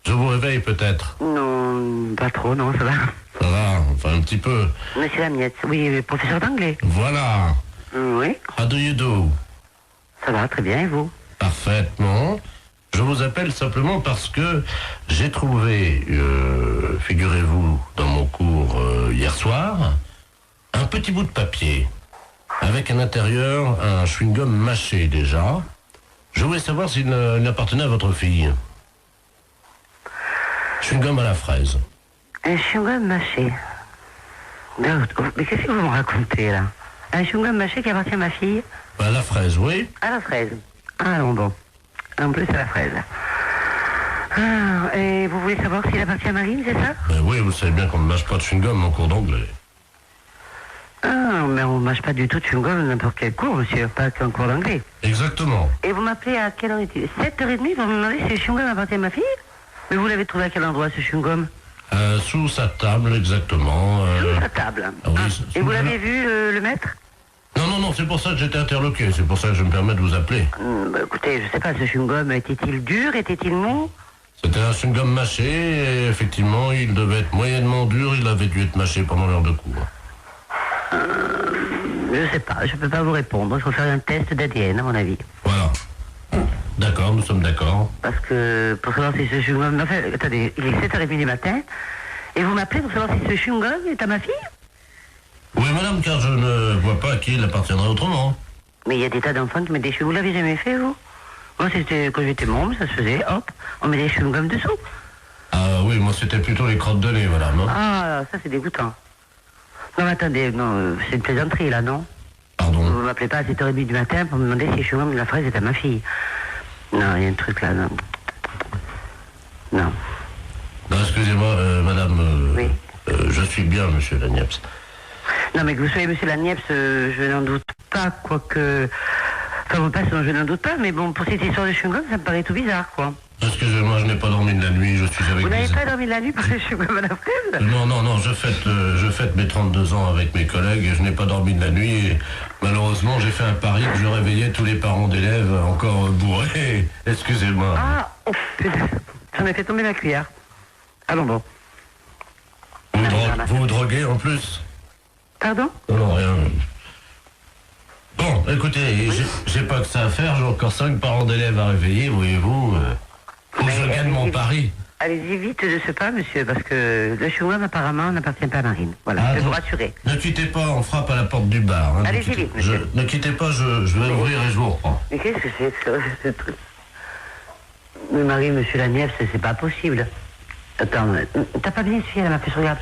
Je vous réveille peut-être? Non, pas trop, non, ça va. Ça va, enfin un petit peu. Monsieur Lamiette, oui, professeur d'anglais. Voilà. Oui. How do you do? Ça va, très bien, et vous? Parfaitement. Je vous appelle simplement parce que j'ai trouvé, figurez-vous, dans mon cours hier soir, un petit bout de papier avec à l'intérieur un chewing-gum mâché déjà. Je voulais savoir s'il appartenait à votre fille. Chewing-gum à la fraise. Un chewing-gum mâché. Mais qu'est-ce que vous me racontez là? Un chewing-gum mâché qui appartient à ma fille? À la fraise, oui. À la fraise. Ah non, bon. En plus à la fraise. Ah, et vous voulez savoir s'il appartient à Marine, c'est ça? Oui, vous savez bien qu'on ne mâche pas de chewing-gum en cours d'anglais. Ah, mais on ne mâche pas du tout de chewing-gum n'importe quel cours, monsieur, pas qu'un cours d'anglais. Exactement. Et vous m'appelez à quelle heure est-il? 7h30, vous me demandez si le chewing-gum appartient à ma fille? Mais vous l'avez trouvé à quel endroit, ce chewing-gum? Sous sa table, exactement. Sous sa table. Ah, oui, et vous l'avez vu, le maître? Non, c'est pour ça que j'étais interloqué, c'est pour ça que je me permets de vous appeler. Écoutez, je sais pas, ce chewing-gum, était-il dur, était-il mou? C'était un chewing-gum mâché, et effectivement, il devait être moyennement dur, il avait dû être mâché pendant l'heure de cours. Je sais pas, je peux pas vous répondre, il faut faire un test d'ADN, à mon avis. Voilà. D'accord, nous sommes d'accord. Parce que, pour savoir si ce chewing-gum... Enfin, attendez, il est 7h30 du matin, et vous m'appelez pour savoir si ce chewing-gum est à ma fille? Oui, madame, car je ne vois pas à qui il appartiendrait autrement. Mais il y a des tas d'enfants qui mettent des chewing-gums. Vous l'avez jamais fait, vous? Moi, c'était quand j'étais môme, ça se faisait, hop, on met des chewing-gums dessous. Ah oui, moi c'était plutôt les crottes de nez, madame. Hein. Ah, ça c'est dégoûtant. Non, mais attendez, non, c'est une plaisanterie, là, non? Pardon? Vous m'appelez pas à 7h30 du matin pour me demander si le chewing-gum de la fraise est à ma fille. Non, il y a un truc là, non. Non. Non, excusez-moi, madame, oui. Je suis bien, monsieur Lagneps. Non, mais que vous soyez monsieur Lagneps, je n'en doute pas, quoique... Enfin, vous passez, je n'en doute pas, mais bon, pour cette histoire de chewing-gum, ça me paraît tout bizarre, quoi. Excusez-moi, je n'ai pas dormi de la nuit, je suis avec... Vous n'avez pas dormi de la nuit pour le chewing-gum à la fraise? Non, je fête mes 32 ans avec mes collègues et je n'ai pas dormi de la nuit et malheureusement j'ai fait un pari que je réveillais tous les parents d'élèves encore bourrés. Excusez-moi. Ah, oh, j'en ai fait tomber la cuillère. Allons bon. Vous vous droguez en plus? Pardon? Non, rien. Bon, écoutez, j'ai pas que ça à faire, j'ai encore 5 parents d'élèves à réveiller, voyez-vous. Faut que je gagne mon pari. Allez-y vite de ce pas, monsieur, parce que le chewing-gum apparemment n'appartient pas à Marine. Voilà, je vais vous rassurer. Ne quittez pas, on frappe à la porte du bar. Hein, allez-y vite, monsieur. Ne quittez pas, je vais ouvrir et je vous reprends. Mais qu'est-ce que c'est que ça, ce truc? Mais Marie, monsieur Lagneps, c'est pas possible. Attends, t'as pas bien suivi, elle m'a fait, regarde.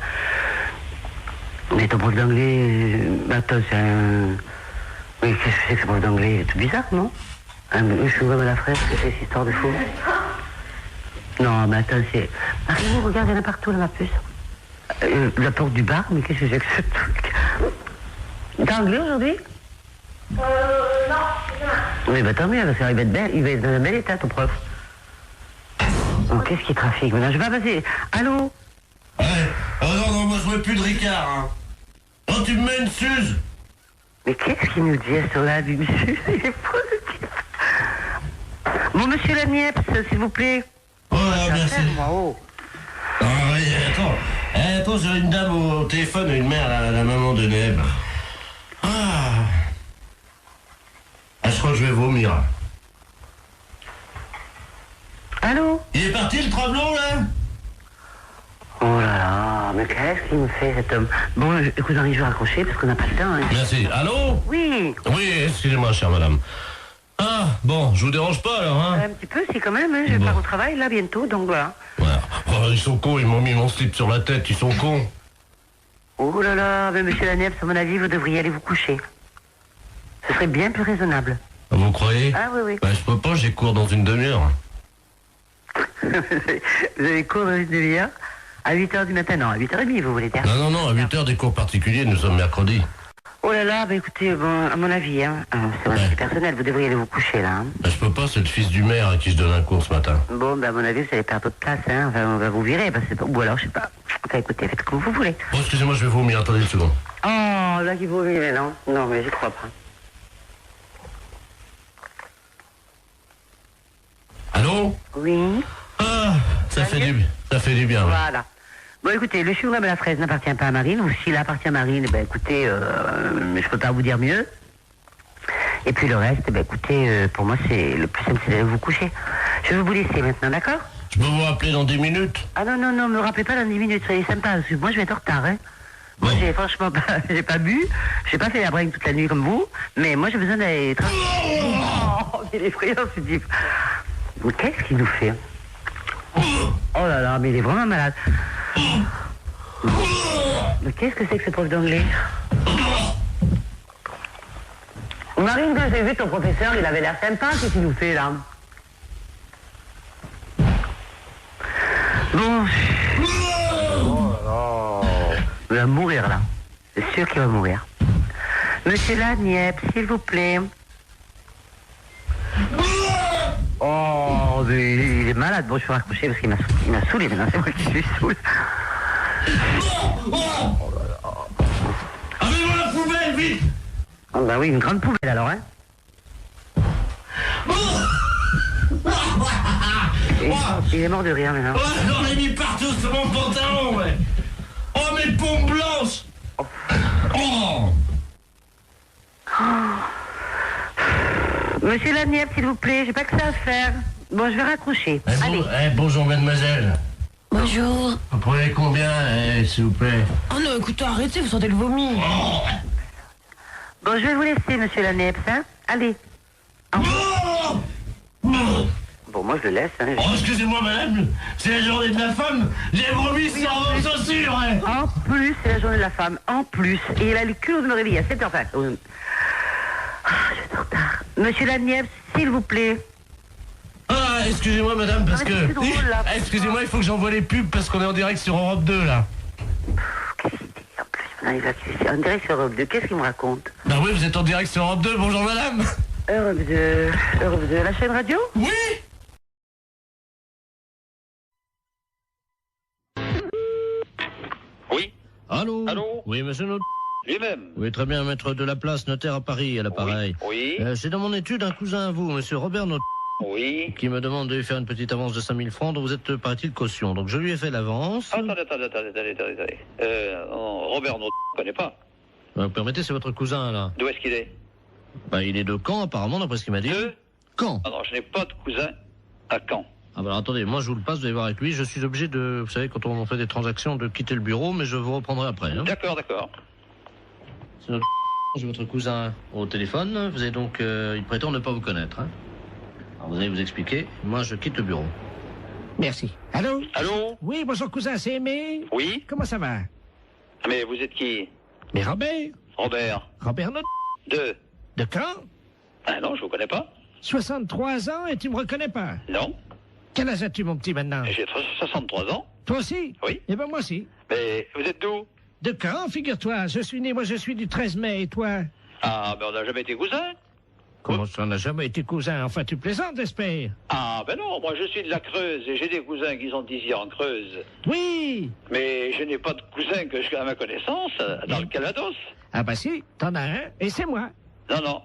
Mais ton prof d'anglais, attends, c'est un... Mais qu'est-ce que c'est que ce prof d'anglais? C'est tout bizarre, non? Un chewing-gum à la fraise, c'est cette histoire de fou? Non, mais attends, c'est... Marie, regarde, il y en a partout, là, ma puce. La porte du bar, mais qu'est-ce que c'est que ce truc? T'as anglais aujourd'hui? Non. Oui, bah tant mieux, parce qu'il va être belle, il va être dans un bel état, ton prof. Oh, qu'est-ce qui trafique maintenant? Je vais pas passer. Allô? Ouais. Oh non, moi je veux plus de Ricard, hein. Oh, tu me mets une suze. Mais qu'est-ce qu'il nous dit à ce là, monsieur? Il est fou, ce type. Bon, monsieur Lagneps, s'il vous plaît. Oh, merci. Oh. Ah oui, attends, j'ai une dame au téléphone, une mère, la maman de Neb. Je crois que je vais vomir. Allô? Il est parti le travelot, là? Oh là là, mais qu'est-ce qu'il me fait, cet homme? Bon, écoute, Henri, je vais raccrocher parce qu'on n'a pas le temps. Hein. Merci. Allô? Oui. Oui, excusez-moi, chère madame. Ah, bon, je vous dérange pas, alors, hein? Un petit peu, si, quand même, hein. Je vais pas au travail, là, bientôt, donc voilà. Voilà. Oh, ils sont cons, ils m'ont mis mon slip sur la tête, ils sont cons. Oh là là, mais monsieur Lagneps, à mon avis, vous devriez aller vous coucher. Ce serait bien plus raisonnable. Vous croyez? Ah oui, oui. Bah, je peux pas, j'ai cours dans une demi-heure. Vous avez cours dans une demi-heure? À 8h du matin? Non, à 8h30, vous voulez dire? Non, à 8h des cours particuliers, nous sommes mercredi. Oh là là, bah écoutez, bon, à mon avis, hein, c'est mon avis personnel, vous devriez aller vous coucher, là. Hein. Bah, je peux pas, c'est le fils du maire à qui je donne un cours ce matin. Bon, bah à mon avis, vous allez perdre votre place, hein, enfin, on va vous virer, parce que... Ou alors, je sais pas. Enfin, écoutez, faites comme vous voulez. Oh, excusez-moi, je vais vomir, attendez une seconde. Oh, là, qui vomit, mais non. Non, mais j'y crois pas. Allô? Oui. Ah, ça fait du bien. Voilà. Bon, écoutez, le chewing-gum à la fraise n'appartient pas à Marine, ou s'il appartient à Marine, ben écoutez, je peux pas vous dire mieux. Et puis le reste, ben écoutez, pour moi, c'est le plus simple, c'est d'aller vous coucher. Je vais vous laisser maintenant, d'accord? Je peux vous rappeler dans 10 minutes? Ah non, me rappelez pas dans 10 minutes, soyez sympa, parce que moi, je vais être en retard, hein. Moi, j'ai franchement pas, j'ai pas bu, j'ai pas fait la bringue toute la nuit comme vous, mais moi, j'ai besoin d'aller... Oh, il est effrayant, ce type. Mais qu'est-ce qu'il nous fait? Oh là là, mais il est vraiment malade. Mais qu'est-ce que c'est que ce prof d'anglais? Marine, quand j'ai vu ton professeur, il avait l'air sympa, qu'est-ce qu'il nous fait là? Bon. Oh, il va mourir là. C'est sûr qu'il va mourir. Monsieur Laniep, s'il vous plaît. Oh, mais il est malade. Bon, je vais raccrocher parce qu'il m'a saoulé maintenant. C'est moi qui suis saoul. Avez-moi la poubelle, vite! Oh, bah oui, une grande poubelle alors, hein. Il est mort de rire maintenant. Oh, j'en ai mis partout sur mon pantalon, ouais. Oh, mes pompes blanches. Oh. Monsieur Laniep, s'il vous plaît, j'ai pas que ça à faire. Bon, je vais raccrocher. Allez. Bonjour, mademoiselle. Bonjour. Vous prenez combien, s'il vous plaît? Oh non, écoutez, arrêtez, vous sentez le vomi. Oh. Bon, je vais vous laisser, monsieur Laniep, hein. Allez. Bon, moi, je le laisse, hein. Oh, excusez-moi, madame, c'est la journée de la femme. J'ai vomi sur vos chaussures, hein. En plus, c'est la journée de la femme. En plus. Et il a le culot de me réveiller à 7h20. Je suis en retard. Monsieur Laniep, s'il vous plaît. Ah, excusez-moi, madame, parce que... c'est drôle, là. Excusez-moi, il faut que j'envoie les pubs parce qu'on est en direct sur Europe 2, là. Qu'est-ce qu'il dit en plus? Non, il va en direct sur Europe 2. Qu'est-ce qu'il me raconte? Bah oui, vous êtes en direct sur Europe 2. Bonjour, madame. Europe 2, la chaîne radio? Oui. Oui. Allô? Allô? Oui, monsieur Naud. Lui-même. Oui, très bien, maître de la place, notaire à Paris, à l'appareil. Oui. C'est dans mon étude un cousin à vous, monsieur Robert Naud, Oui. qui me demande de lui faire une petite avance de 5000 francs dont vous êtes, paraît-il, caution. Donc je lui ai fait l'avance. Attendez. Robert, non, je ne connais pas. Vous permettez, c'est votre cousin, là. D'où est-ce qu'il est? Bah, il est de Caen, apparemment, d'après ce qu'il m'a dit. De Caen. Ah non, je n'ai pas de cousin à Caen. Ah bah alors, attendez, moi je vous le passe, vous allez voir avec lui. Je suis obligé de, vous savez, quand on fait des transactions, de quitter le bureau, mais je vous reprendrai après. Hein. D'accord. C'est notre j'ai votre cousin au téléphone. Vous avez donc, il prétend ne pas vous connaître. Hein. Alors vous allez vous expliquer. Moi, je quitte le bureau. Merci. Allô? Allô? Oui, bonjour cousin, c'est Aimé? Oui? Comment ça va? Mais vous êtes qui? Mais Robert? Robert Naud. De Caen? Ah non, je vous connais pas. 63 ans et tu me reconnais pas? Non. Quel âge as-tu, mon petit, maintenant? J'ai 63 ans. Toi aussi? Oui. Eh ben moi aussi. Mais vous êtes d'où? De Caen, figure-toi. Je suis du 13 mai, et toi? Ah, mais on n'a jamais été cousins. Comment ça, on n'a jamais été cousin? Enfin, tu plaisantes, j'espère. Ah, ben non, moi je suis de la Creuse et j'ai des cousins qui sont ici en Creuse. Oui. Mais je n'ai pas de cousin que je à ma connaissance dans le Calvados. Ah bah si, t'en as un, et c'est moi. Non.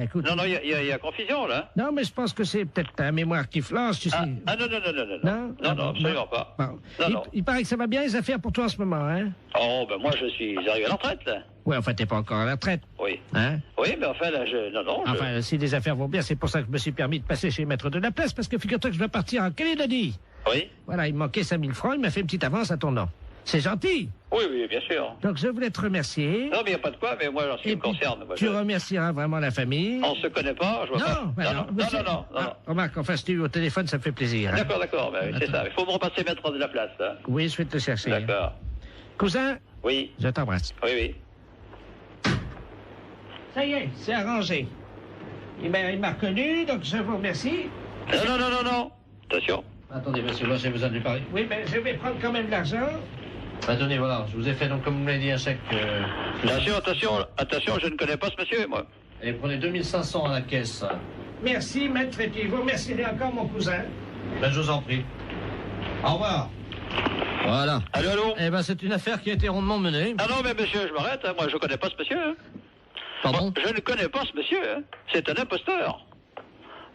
Écoute. Non, il y a confusion, là. Non, mais je pense que c'est peut-être ta mémoire qui flanche, tu sais. Non, absolument pas. Bon. Non. Il paraît que ça va bien les affaires pour toi en ce moment, hein? Oh, ben moi, je suis arrivé à la retraite, là. Oui, enfin, t'es pas encore à la retraite. Oui. Hein? Oui, mais enfin, là, Enfin, si les affaires vont bien, c'est pour ça que je me suis permis de passer chez Maître de la Place, parce que figure-toi que je dois partir en Calédonie. Oui. Voilà, il me manquait 5000 francs, il m'a fait une petite avance à ton nom. C'est gentil. Oui, bien sûr. Donc, je voulais te remercier. Non, mais il n'y a pas de quoi, mais moi, en ce qui me concerne... Moi, tu remercieras vraiment la famille. On se connaît pas, je vois pas... Non. Remarque, enfin, si tu es au téléphone, ça me fait plaisir. Hein. D'accord, ben, c'est ça. Il faut me repasser Maître de la Place, là. Oui, je vais te chercher. D'accord. Cousin? Oui. Je t'embrasse. Oui. Ça y est, c'est arrangé. Il m'a reconnu, donc je vous remercie. Non. Attention. Attendez, monsieur, moi j'ai besoin de lui parler. Oui, mais je vais prendre quand même l'argent. Bah, tenez, voilà, je vous ai fait, donc, comme vous m'avez dit, un chèque... Attention, je ne connais pas ce monsieur, moi. Et prenez 2500 à la caisse. Merci, maître, et puis vous remercierez encore mon cousin. Ben, je vous en prie. Au revoir. Voilà. Allô? Eh ben, c'est une affaire qui a été rondement menée. Ah non, mais monsieur, je m'arrête, hein. Moi, je ne connais pas ce monsieur. Hein. Pardon? Moi, je ne connais pas ce monsieur, hein. C'est un imposteur.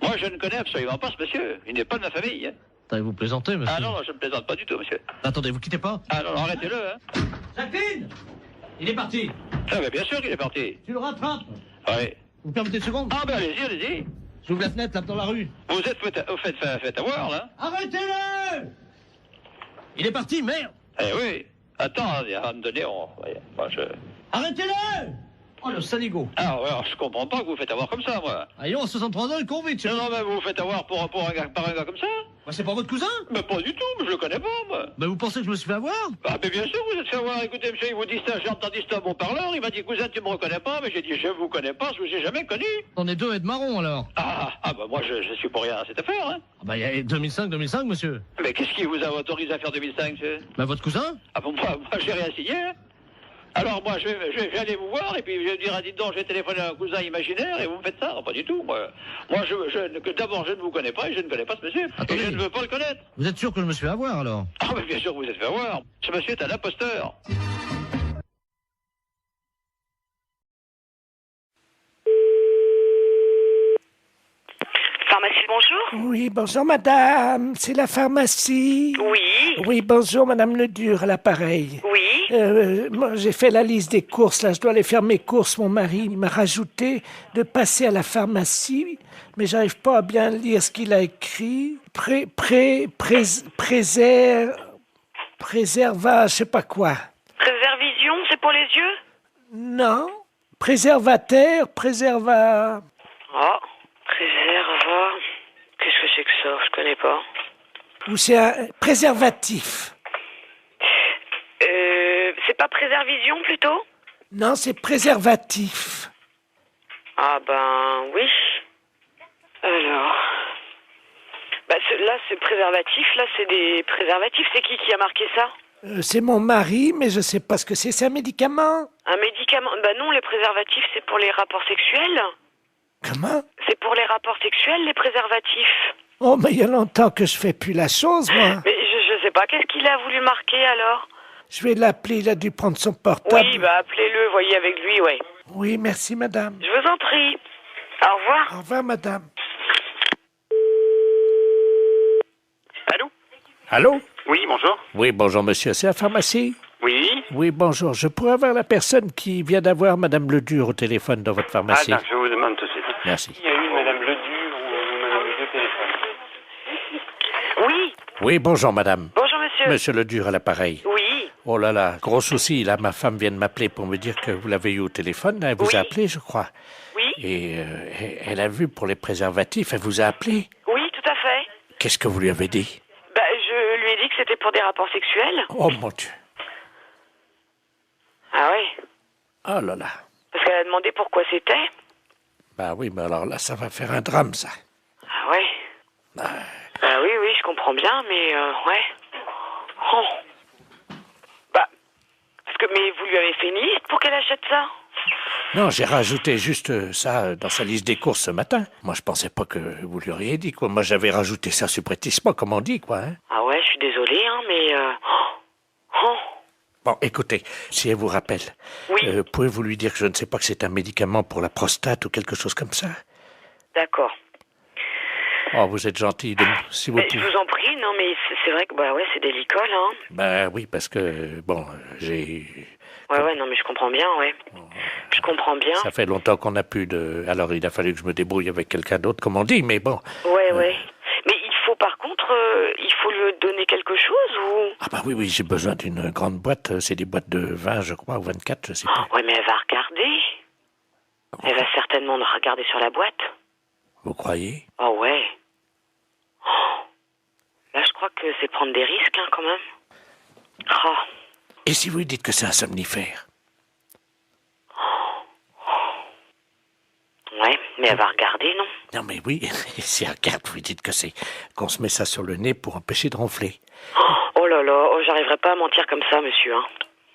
Moi, je ne connais absolument pas ce monsieur. Il n'est pas de ma famille, hein. Vous plaisantez, monsieur? Ah non, je ne plaisante pas du tout, monsieur. Attendez, vous quittez pas? Ah non, arrêtez-le, hein. Jacqueline! Il est parti. Ah ben bien sûr qu'il est parti. Tu le rattrapes? Oui. Vous me permettez une seconde? Ah ben allez-y. J'ouvre la fenêtre, là, dans la rue. Vous êtes fait avoir, là. Arrêtez-le! Il est parti, merde! Eh oui. Attends, à me donner, Moi, Arrêtez-le! Oh, le saligo. Alors, je comprends pas que vous vous faites avoir comme ça, moi. Allons, à 63 ans, il court vite. Non, mais vous vous faites avoir par un gars comme ça? Bah, c'est pas votre cousin? Mais pas du tout, mais je le connais pas, moi. Bah, vous pensez que je me suis fait avoir? Ah, mais bien sûr, vous êtes fait avoir. Écoutez, monsieur, il vous dit ça, j'ai entendu ça à mon parleur. Il m'a dit, cousin, tu me reconnais pas? Mais j'ai dit, je vous connais pas, je vous ai jamais connu. On est deux et de marron, alors. Ah, bah, moi, je suis pour rien à cette affaire, hein. Ah, bah, il y a 2005, monsieur. Mais qu'est-ce qui vous a autorisé à faire 2005, monsieur? Bah, votre cousin? Ah, bon, moi, j'ai rien signé, hein. Alors moi, je vais aller vous voir et puis je vais dire, dites donc, je vais téléphoner à un cousin imaginaire et vous me faites ça. Pas du tout, moi. Moi, d'abord, je ne vous connais pas et je ne connais pas ce monsieur. Attendez. Et je ne veux pas le connaître. Vous êtes sûr que je me suis fait avoir, alors? Ah, mais bien sûr que vous êtes fait avoir. Ce monsieur est un imposteur. Pharmacie, bonjour. Oui, bonjour madame, c'est la pharmacie. Oui. Oui, bonjour madame Ledur à l'appareil. Oui. Moi, j'ai fait la liste des courses, là, je dois aller faire mes courses. Mon mari il m'a rajouté de passer à la pharmacie, mais j'arrive pas à bien lire ce qu'il a écrit. Préserva, je sais pas quoi. Préservision, c'est pour les yeux? Non, préservateur, préserva... Oh, préserva... Qu'est-ce que c'est que ça? Je connais pas. Ou c'est un préservatif. C'est pas préservision, plutôt? Non, c'est préservatif. Ah ben, oui. Alors... Bah, là, c'est préservatif, là, c'est des préservatifs. C'est qui a marqué ça? C'est mon mari, mais je sais pas ce que c'est. C'est un médicament? Un médicament? Bah non, les préservatifs, c'est pour les rapports sexuels. Comment? C'est pour les rapports sexuels, les préservatifs. Oh, mais il y a longtemps que je fais plus la chose, moi. Mais je sais pas, qu'est-ce qu'il a voulu marquer, alors? Je vais l'appeler, il a dû prendre son portable. Oui, bah appelez-le, voyez avec lui, ouais. Oui, merci madame. Je vous en prie. Au revoir. Au revoir madame. Allô? Allô? Oui, bonjour. Oui, bonjour monsieur, c'est la pharmacie? Oui. Oui, bonjour. Je pourrais avoir la personne qui vient d'avoir madame Ledur au téléphone dans votre pharmacie? Ah, je vous demande tout de suite. Merci. Il y a eu madame Ledur ou madame Ledur au téléphone? Oui. Oui, bonjour madame. Bonjour monsieur. Monsieur Ledur à l'appareil. Oui. Oh là là, gros souci. Là, ma femme vient de m'appeler pour me dire que vous l'avez eu au téléphone. Elle vous a appelé, je crois. Oui. Et elle a vu pour les préservatifs. Elle vous a appelé? Oui, tout à fait. Qu'est-ce que vous lui avez dit? Bah, je lui ai dit que c'était pour des rapports sexuels. Oh mon Dieu. Ah oui. Oh là là. Parce qu'elle a demandé pourquoi c'était. Bah oui, mais alors là, ça va faire un drame, ça. Ah ouais. Bah oui, je comprends bien, mais ouais. Oh. Bah, mais vous lui avez fait une liste pour qu'elle achète ça? Non, j'ai rajouté juste ça dans sa liste des courses ce matin. Moi, je pensais pas que vous lui auriez dit, quoi. Moi, j'avais rajouté ça subrepticement, comme on dit, quoi. Hein. Ah ouais, je suis désolée, hein, mais... Bon, écoutez, si elle vous rappelle, pouvez-vous lui dire que je ne sais pas que c'est un médicament pour la prostate ou quelque chose comme ça? D'accord. Oh, vous êtes gentil, si vous Je pouvez. vous en prie, non, mais c'est vrai que, bah ouais, c'est délicat, là. Hein. Ben oui, parce que, bon, j'ai... Ouais, non, mais je comprends bien, ouais. Je comprends bien. Ça fait longtemps qu'on n'a plus de... Alors, il a fallu que je me débrouille avec quelqu'un d'autre, comme on dit, mais bon. Ouais. Mais il faut, par contre, il faut lui donner quelque chose, ou... Ah bah oui, j'ai besoin d'une grande boîte. C'est des boîtes de 20, je crois, ou 24, je sais pas. Ouais, mais elle va regarder. Elle va certainement regarder sur la boîte. Vous croyez? Oh, ouais. Là, je crois que c'est prendre des risques, hein, quand même. Oh. Et si vous lui dites que c'est un somnifère? Ouais, mais elle va regarder, non? Non, mais oui, si elle regarde, vous lui dites que c'est qu'on se met ça sur le nez pour empêcher de ronfler. Oh là là, j'arriverai pas à mentir comme ça, monsieur, hein.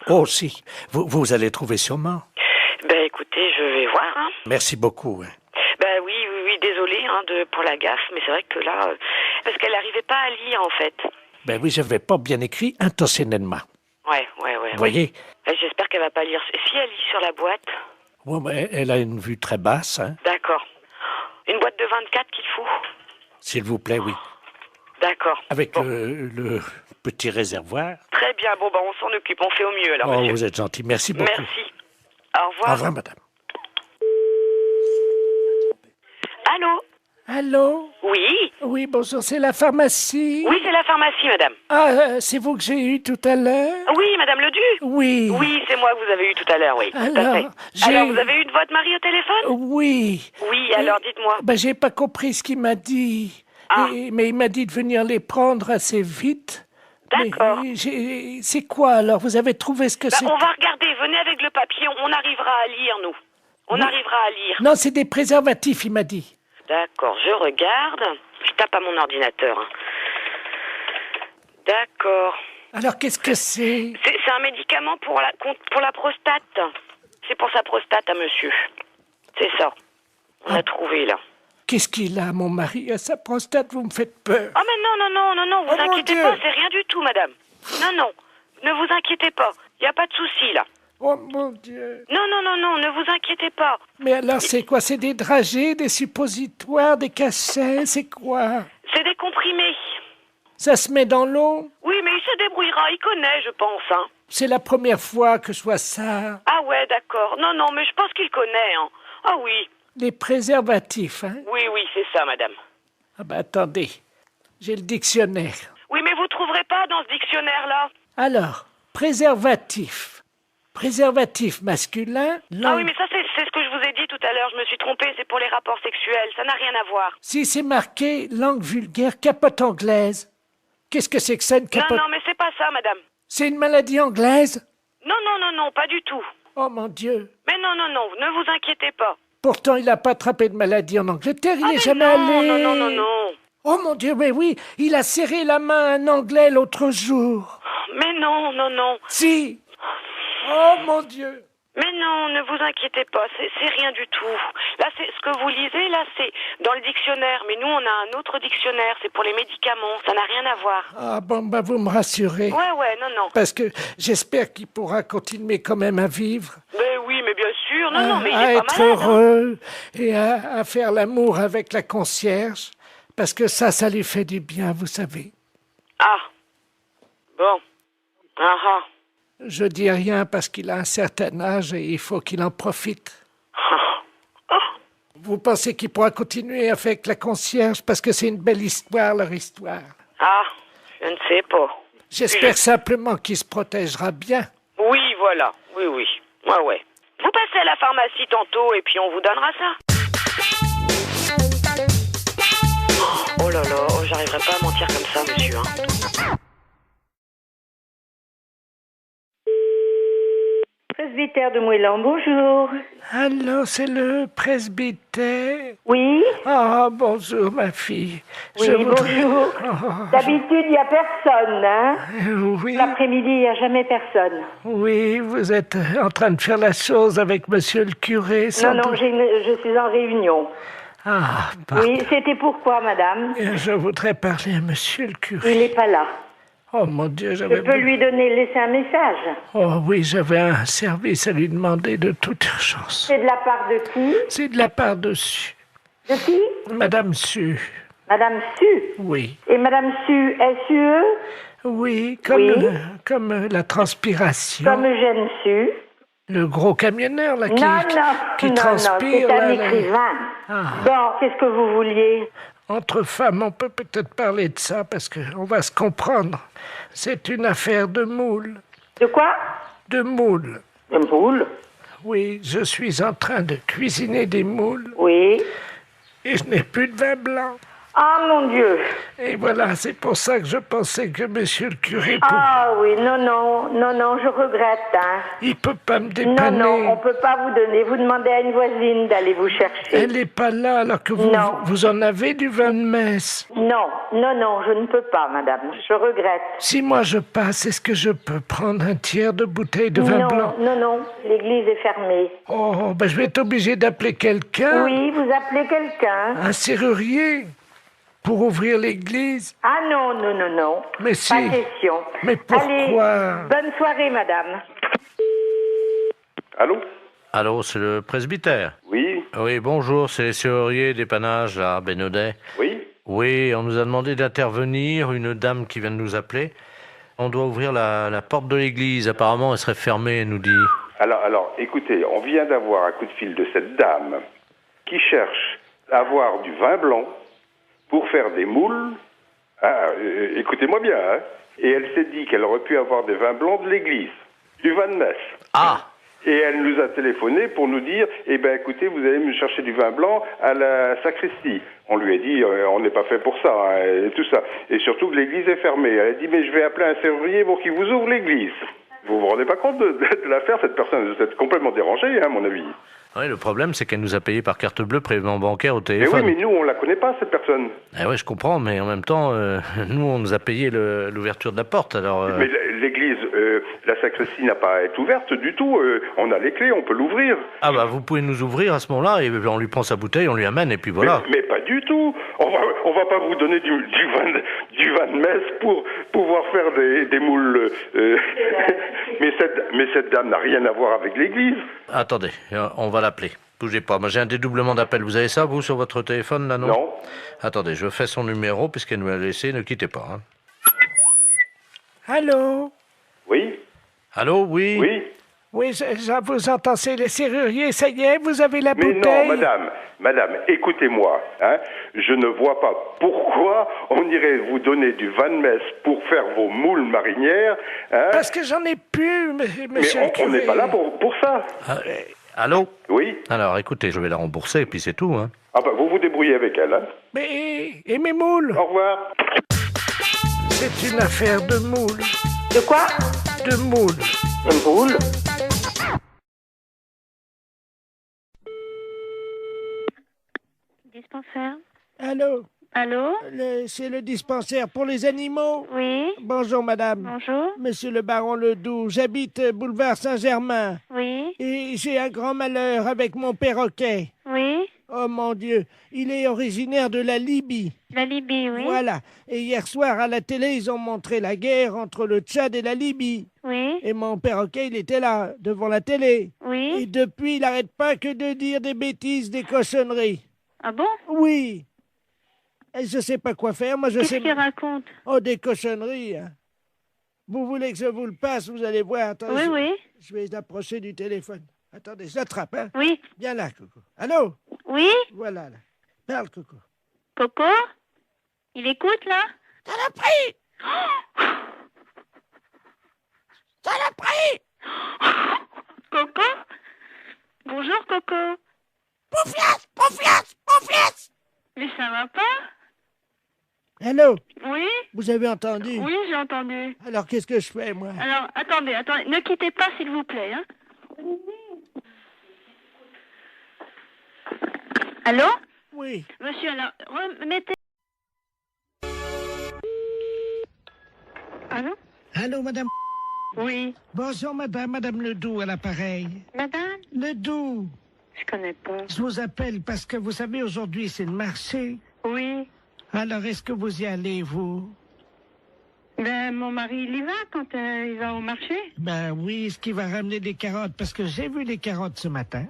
Oh, si, vous allez trouver sûrement. Ben, écoutez, je vais voir, hein. Merci beaucoup. Hein. Ben oui, désolé, hein, pour la gaffe, mais c'est vrai que là... parce qu'elle n'arrivait pas à lire, en fait. Ben oui, j'avais pas bien écrit intentionnellement. Ouais. Vous voyez? J'espère qu'elle va pas lire. Si elle lit sur la boîte... Ouais, mais elle a une vue très basse, hein. D'accord. Une boîte de 24 qu'il faut? S'il vous plaît, oui. D'accord. Avec le petit réservoir. Très bien, bon, on s'en occupe, on fait au mieux, alors, Oh, monsieur. vous êtes gentil, merci beaucoup. Merci. Au revoir. Au revoir, madame. Allô? Allô? Oui. Oui, bonjour, c'est la pharmacie. Oui, c'est la pharmacie, madame. Ah, c'est vous que j'ai eu tout à l'heure? Oui, madame Ledu. Oui. Oui, c'est moi que vous avez eu tout à l'heure, oui. Tout à fait. Alors, vous avez eu de votre mari au téléphone? Oui. Oui, alors dites-moi. Ben, j'ai pas compris ce qu'il m'a dit. Mais il m'a dit de venir les prendre assez vite. D'accord. C'est quoi alors? Vous avez trouvé ce que c'est? On va regarder, venez avec le papier, on arrivera à lire, nous. On arrivera à lire. Non, c'est des préservatifs, il m'a dit. D'accord, je regarde. Je tape à mon ordinateur. D'accord. Alors, qu'est-ce que c'est? C'est un médicament pour la prostate. C'est pour sa prostate à monsieur. C'est ça. On a trouvé, là. Qu'est-ce qu'il a, mon mari, à sa prostate? Vous me faites peur. Oh, mais non, vous inquiétez pas, c'est rien du tout, madame. Non, ne vous inquiétez pas. Il n'y a pas de souci, là. Oh, mon Dieu. Non, ne vous inquiétez pas. Mais alors, c'est quoi? C'est des dragées, des suppositoires, des cachets? C'est quoi? C'est des comprimés. Ça se met dans l'eau? Oui, mais il se débrouillera, il connaît, je pense, hein. C'est la première fois que je vois ça. Ah ouais, d'accord. Non, mais je pense qu'il connaît, hein. Ah oui. Les préservatifs, hein? Oui, c'est ça, madame. Ah ben, attendez. J'ai le dictionnaire. Oui, mais vous trouverez pas dans ce dictionnaire-là. Alors, préservatif. Préservatif masculin. Ah oui, mais ça, c'est ce que je vous ai dit tout à l'heure. Je me suis trompée, c'est pour les rapports sexuels. Ça n'a rien à voir. Si c'est marqué langue vulgaire, capote anglaise. Qu'est-ce que c'est que ça, une capote? Non, mais c'est pas ça, madame. C'est une maladie anglaise? Non, pas du tout. Oh, mon Dieu. Mais non, ne vous inquiétez pas. Pourtant, il n'a pas attrapé de maladie en Angleterre, il n'est jamais allé. Non. Oh mon Dieu, mais oui, il a serré la main à un Anglais l'autre jour. Mais non. Si. Oh mon Dieu. Mais non, ne vous inquiétez pas, c'est rien du tout. Là, c'est ce que vous lisez, là, c'est dans le dictionnaire. Mais nous, on a un autre dictionnaire, c'est pour les médicaments. Ça n'a rien à voir. Ah bon, bah vous me rassurez. Ouais, non. Parce que j'espère qu'il pourra continuer quand même à vivre. Mais oui, mais bien sûr. Non, mais il à est être pas malade. heureux et à faire l'amour avec la concierge. Parce que ça lui fait du bien, vous savez. Ah. Bon. Ah. Je dis rien parce qu'il a un certain âge et il faut qu'il en profite. Vous pensez qu'il pourra continuer avec la concierge parce que c'est une belle histoire, leur histoire? Ah, je ne sais pas. J'espère simplement qu'il se protégera bien. Oui, voilà. Oui. Ouais. Vous passez à la pharmacie tantôt et puis on vous donnera ça. Oh là là, j'arriverai pas à mentir comme ça, monsieur, hein. Presbytère de Moëlan, bonjour. Allô, c'est le presbytère? Oui. Ah, bonjour, ma fille. Oui, bonjour. D'habitude, il n'y a personne, hein? Oui. L'après-midi, il n'y a jamais personne. Oui, vous êtes en train de faire la chose avec monsieur le curé, sans Non, doute. je suis en réunion. Ah, pardon. Oui, c'était pourquoi, madame? Je voudrais parler à monsieur le curé. Il n'est pas là. Oh, mon Dieu, Je peux lui laisser un message. Oh oui, j'avais un service à lui demander de toute urgence. C'est de la part de qui? C'est de la part de Su. De qui? Madame Su. Madame Su? Oui. Et Madame Su, S-U-E? Oui, comme la transpiration. Comme Eugène Su? Le gros camionneur, là, qui non, transpire. c'est un écrivain. Bon, qu'est-ce que vous vouliez? Entre femmes, on peut peut-être parler de ça, parce qu'on va se comprendre. C'est une affaire de moule. De quoi? De moule. De moule? Oui, je suis en train de cuisiner des moules. Oui. Et je n'ai plus de vin blanc. Ah, mon Dieu. Et voilà, c'est pour ça que je pensais que monsieur le curé... Ah oui, non, je regrette, hein. Il peut pas me dépanner. Non, on peut pas vous donner. Vous demandez à une voisine d'aller vous chercher. Elle n'est pas là, alors que vous en avez du vin de messe. Non, je ne peux pas, madame. Je regrette. Si moi je passe, est-ce que je peux prendre un tiers de bouteille de vin blanc? Non, l'église est fermée. Oh, ben je vais être obligé d'appeler quelqu'un. Oui, vous appelez quelqu'un. Un serrurier pour ouvrir l'église. Ah non. Mais si. Pas question. Mais pourquoi? Allez, bonne soirée, madame. Allô, c'est le presbytère? Oui. Oui, bonjour, c'est les serruriers dépannage à Bénodet. Oui. Oui, on nous a demandé d'intervenir, une dame qui vient de nous appeler. On doit ouvrir la porte de l'église, apparemment elle serait fermée, elle nous dit. Alors, écoutez, on vient d'avoir un coup de fil de cette dame qui cherche à avoir du vin blanc pour faire des moules. Écoutez-moi bien, hein. Et elle s'est dit qu'elle aurait pu avoir des vins blancs de l'église, du vin de messe. Ah. Et elle nous a téléphoné pour nous dire, eh ben écoutez, vous allez me chercher du vin blanc à la sacristie. On lui a dit, on n'est pas fait pour ça, hein, et tout ça. Et surtout que l'église est fermée. Elle a dit, mais je vais appeler un serrurier pour qu'il vous ouvre l'église. Vous vous rendez pas compte de l'affaire, cette personne, vous êtes complètement dérangée, hein, à mon avis. Oui, le problème, c'est qu'elle nous a payé par carte bleue, prélèvement bancaire au Et téléphone. oui, mais nous, on la connaît pas, cette personne. Eh oui, je comprends, mais en même temps, nous, on nous a payé l'ouverture de la porte, alors... Mais l'église, la sacristie n'a pas à être ouverte du tout. On a les clés, on peut l'ouvrir. Ah bah, vous pouvez nous ouvrir à ce moment-là, et on lui prend sa bouteille, on lui amène, et puis voilà. Mais pas du tout. On va pas vous donner du vin de messe pour pouvoir faire des moules. mais cette dame n'a rien à voir avec l'église. Attendez, on va l'appeler. Bougez pas. Moi, j'ai un dédoublement d'appel. Vous avez ça, vous, sur votre téléphone, là, non? Non. Attendez, je fais son numéro, puisqu'elle nous l'a laissé. Ne quittez pas. Hein. Allô? Oui. Allô, oui? Oui. Oui, je vous entends, c'est le serrurier, ça y est, vous avez la Mais bouteille? non, madame, écoutez-moi, hein, je ne vois pas pourquoi on irait vous donner du vin de messe pour faire vos moules marinières. Hein. Parce que j'en ai plus, monsieur le curé. On n'est pas là pour ça. Allô? Oui. Alors, écoutez, je vais la rembourser, et puis c'est tout, hein. Ah bah, vous vous débrouillez avec elle, hein. Mais, et mes moules? Au revoir. C'est une affaire de moules. De quoi? De moules. De moules? Dispensaire. Allô? Allô? C'est le dispensaire pour les animaux? Oui. Bonjour, madame. Bonjour. Monsieur le baron Ledoux, j'habite boulevard Saint-Germain. Oui. Et j'ai un grand malheur avec mon perroquet. Oui. Oh mon Dieu, il est originaire de la Libye. La Libye, oui. Voilà. Et hier soir, à la télé, ils ont montré la guerre entre le Tchad et la Libye. Oui. Et mon perroquet, il était là, devant la télé. Oui. Et depuis, il n'arrête pas que de dire des bêtises, des cochonneries. Ah bon? Oui. Et je sais pas quoi faire, moi je sais... Qu'est-ce qu'il raconte? Oh, des cochonneries. Hein. Vous voulez que je vous le passe, vous allez voir. Attendez, Oui. Je vais l'approcher du téléphone. Attendez, je l'attrape, hein? Oui. Viens là, Coco. Allô? Oui? Voilà, là. Parle, Coco. Coco? Il écoute, là? Ça l'a pris! Ça l'a pris! Coco? Bonjour, Coco. Poufias! Poufias! Poufias! Mais ça va pas? Allô? Oui? Vous avez entendu? Oui, j'ai entendu. Alors, qu'est-ce que je fais, moi? Alors, attendez, ne quittez pas, s'il vous plaît, hein? Allô? Oui. Monsieur, alors, remettez... Allô? Allô, madame? Oui. Bonjour, madame Ledoux, à l'appareil. Madame? Ledoux. Je connais pas. Je vous appelle parce que, vous savez, aujourd'hui, c'est le marché. Oui. Alors, est-ce que vous y allez, vous? Ben, mon mari, il y va quand il va au marché. Ben oui, est-ce qu'il va ramener des carottes? Parce que j'ai vu les carottes ce matin.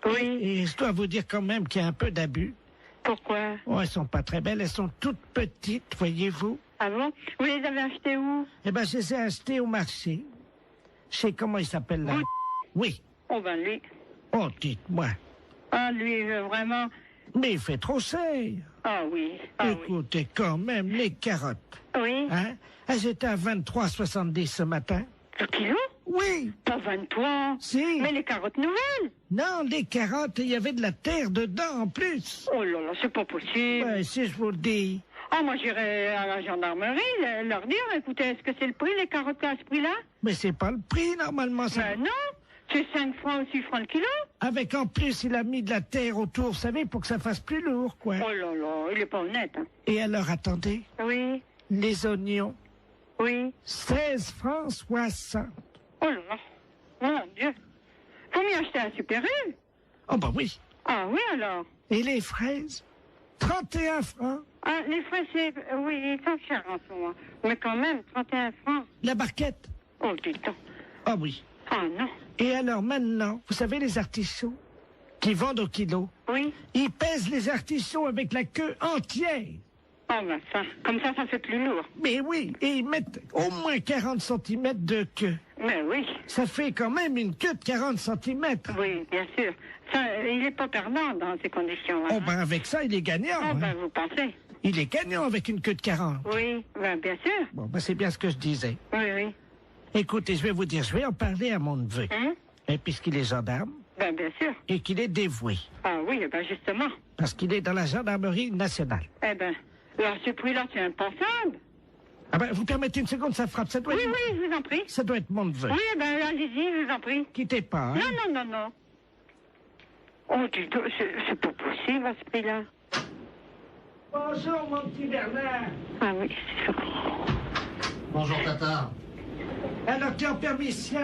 Oui. Et je dois vous dire quand même qu'il y a un peu d'abus. Pourquoi? Oh, elles sont pas très belles, elles sont toutes petites, voyez-vous. Ah bon? Vous les avez achetées où? Eh ben, je les ai achetées au marché. Je sais comment il s'appelle là. Oui. Oh ben lui. Oh, dites-moi. Ah, lui, vraiment... Mais il fait trop cher. Ah oui. Ah, écoutez, quand même, les carottes. Oui. Hein? Elles étaient à 23,70 ce matin. Le kilo? Oui. Pas 23. Si. Mais les carottes nouvelles? Non, les carottes, il y avait de la terre dedans en plus. Oh là là, c'est pas possible. Ouais, si je vous le dis. Ah, moi, j'irai à la gendarmerie leur dire, écoutez, est-ce que c'est le prix, les carottes à ce prix-là? Mais c'est pas le prix, normalement. Ça... Ben non, c'est 5 francs ou 6 francs le kilo. Avec en plus, il a mis de la terre autour, vous savez, pour que ça fasse plus lourd, quoi. Oh là là, il est pas honnête, hein. Et alors, attendez. Oui. Les oignons. Oui. 16 francs 60. Oh là là, mon Dieu. Faut m'y acheter un Super U. Oh bah oui. Ah oui, alors. Et les fraises? 31 francs. Ah, les fraises, oui, ils sont chers en ce moment. Mais quand même, 31 francs. La barquette? Oh, dis donc. Ah oui. Ah non. Et alors maintenant, vous savez les artichauts qui vendent au kilo? Oui. Ils pèsent les artichauts avec la queue entière. Oh ben ça, comme ça fait plus lourd. Mais oui, et ils mettent au moins 40 cm de queue. Mais oui. Ça fait quand même une queue de 40 cm. Oui, bien sûr. Ça, il n'est pas perdant dans ces conditions. Oh, ben avec ça, il est gagnant. Oh, ben vous pensez? Il est gagnant avec une queue de 40. Oui, ben bien sûr. Bon, ben c'est bien ce que je disais. Oui, oui. Écoutez, je vais vous dire, je vais en parler à mon neveu. Et puisqu'il est gendarme. Ben bien sûr. Et qu'il est dévoué. Ah oui, ben justement. Parce qu'il est dans la gendarmerie nationale. Eh ben, à ce prix-là, c'est impensable. Ah ben, vous permettez une seconde, ça frappe. Ça doit Oui, être... oui, je vous en prie. Ça doit être mon neveu. Oui, ben allez-y, je vous en prie. Quittez pas, hein. Non, non, non, non. Oh, dis donc, c'est pas possible à ce prix-là. Bonjour, mon petit Bernard. Ah oui, c'est ça. Bonjour, Tata. Alors, tu es en permission?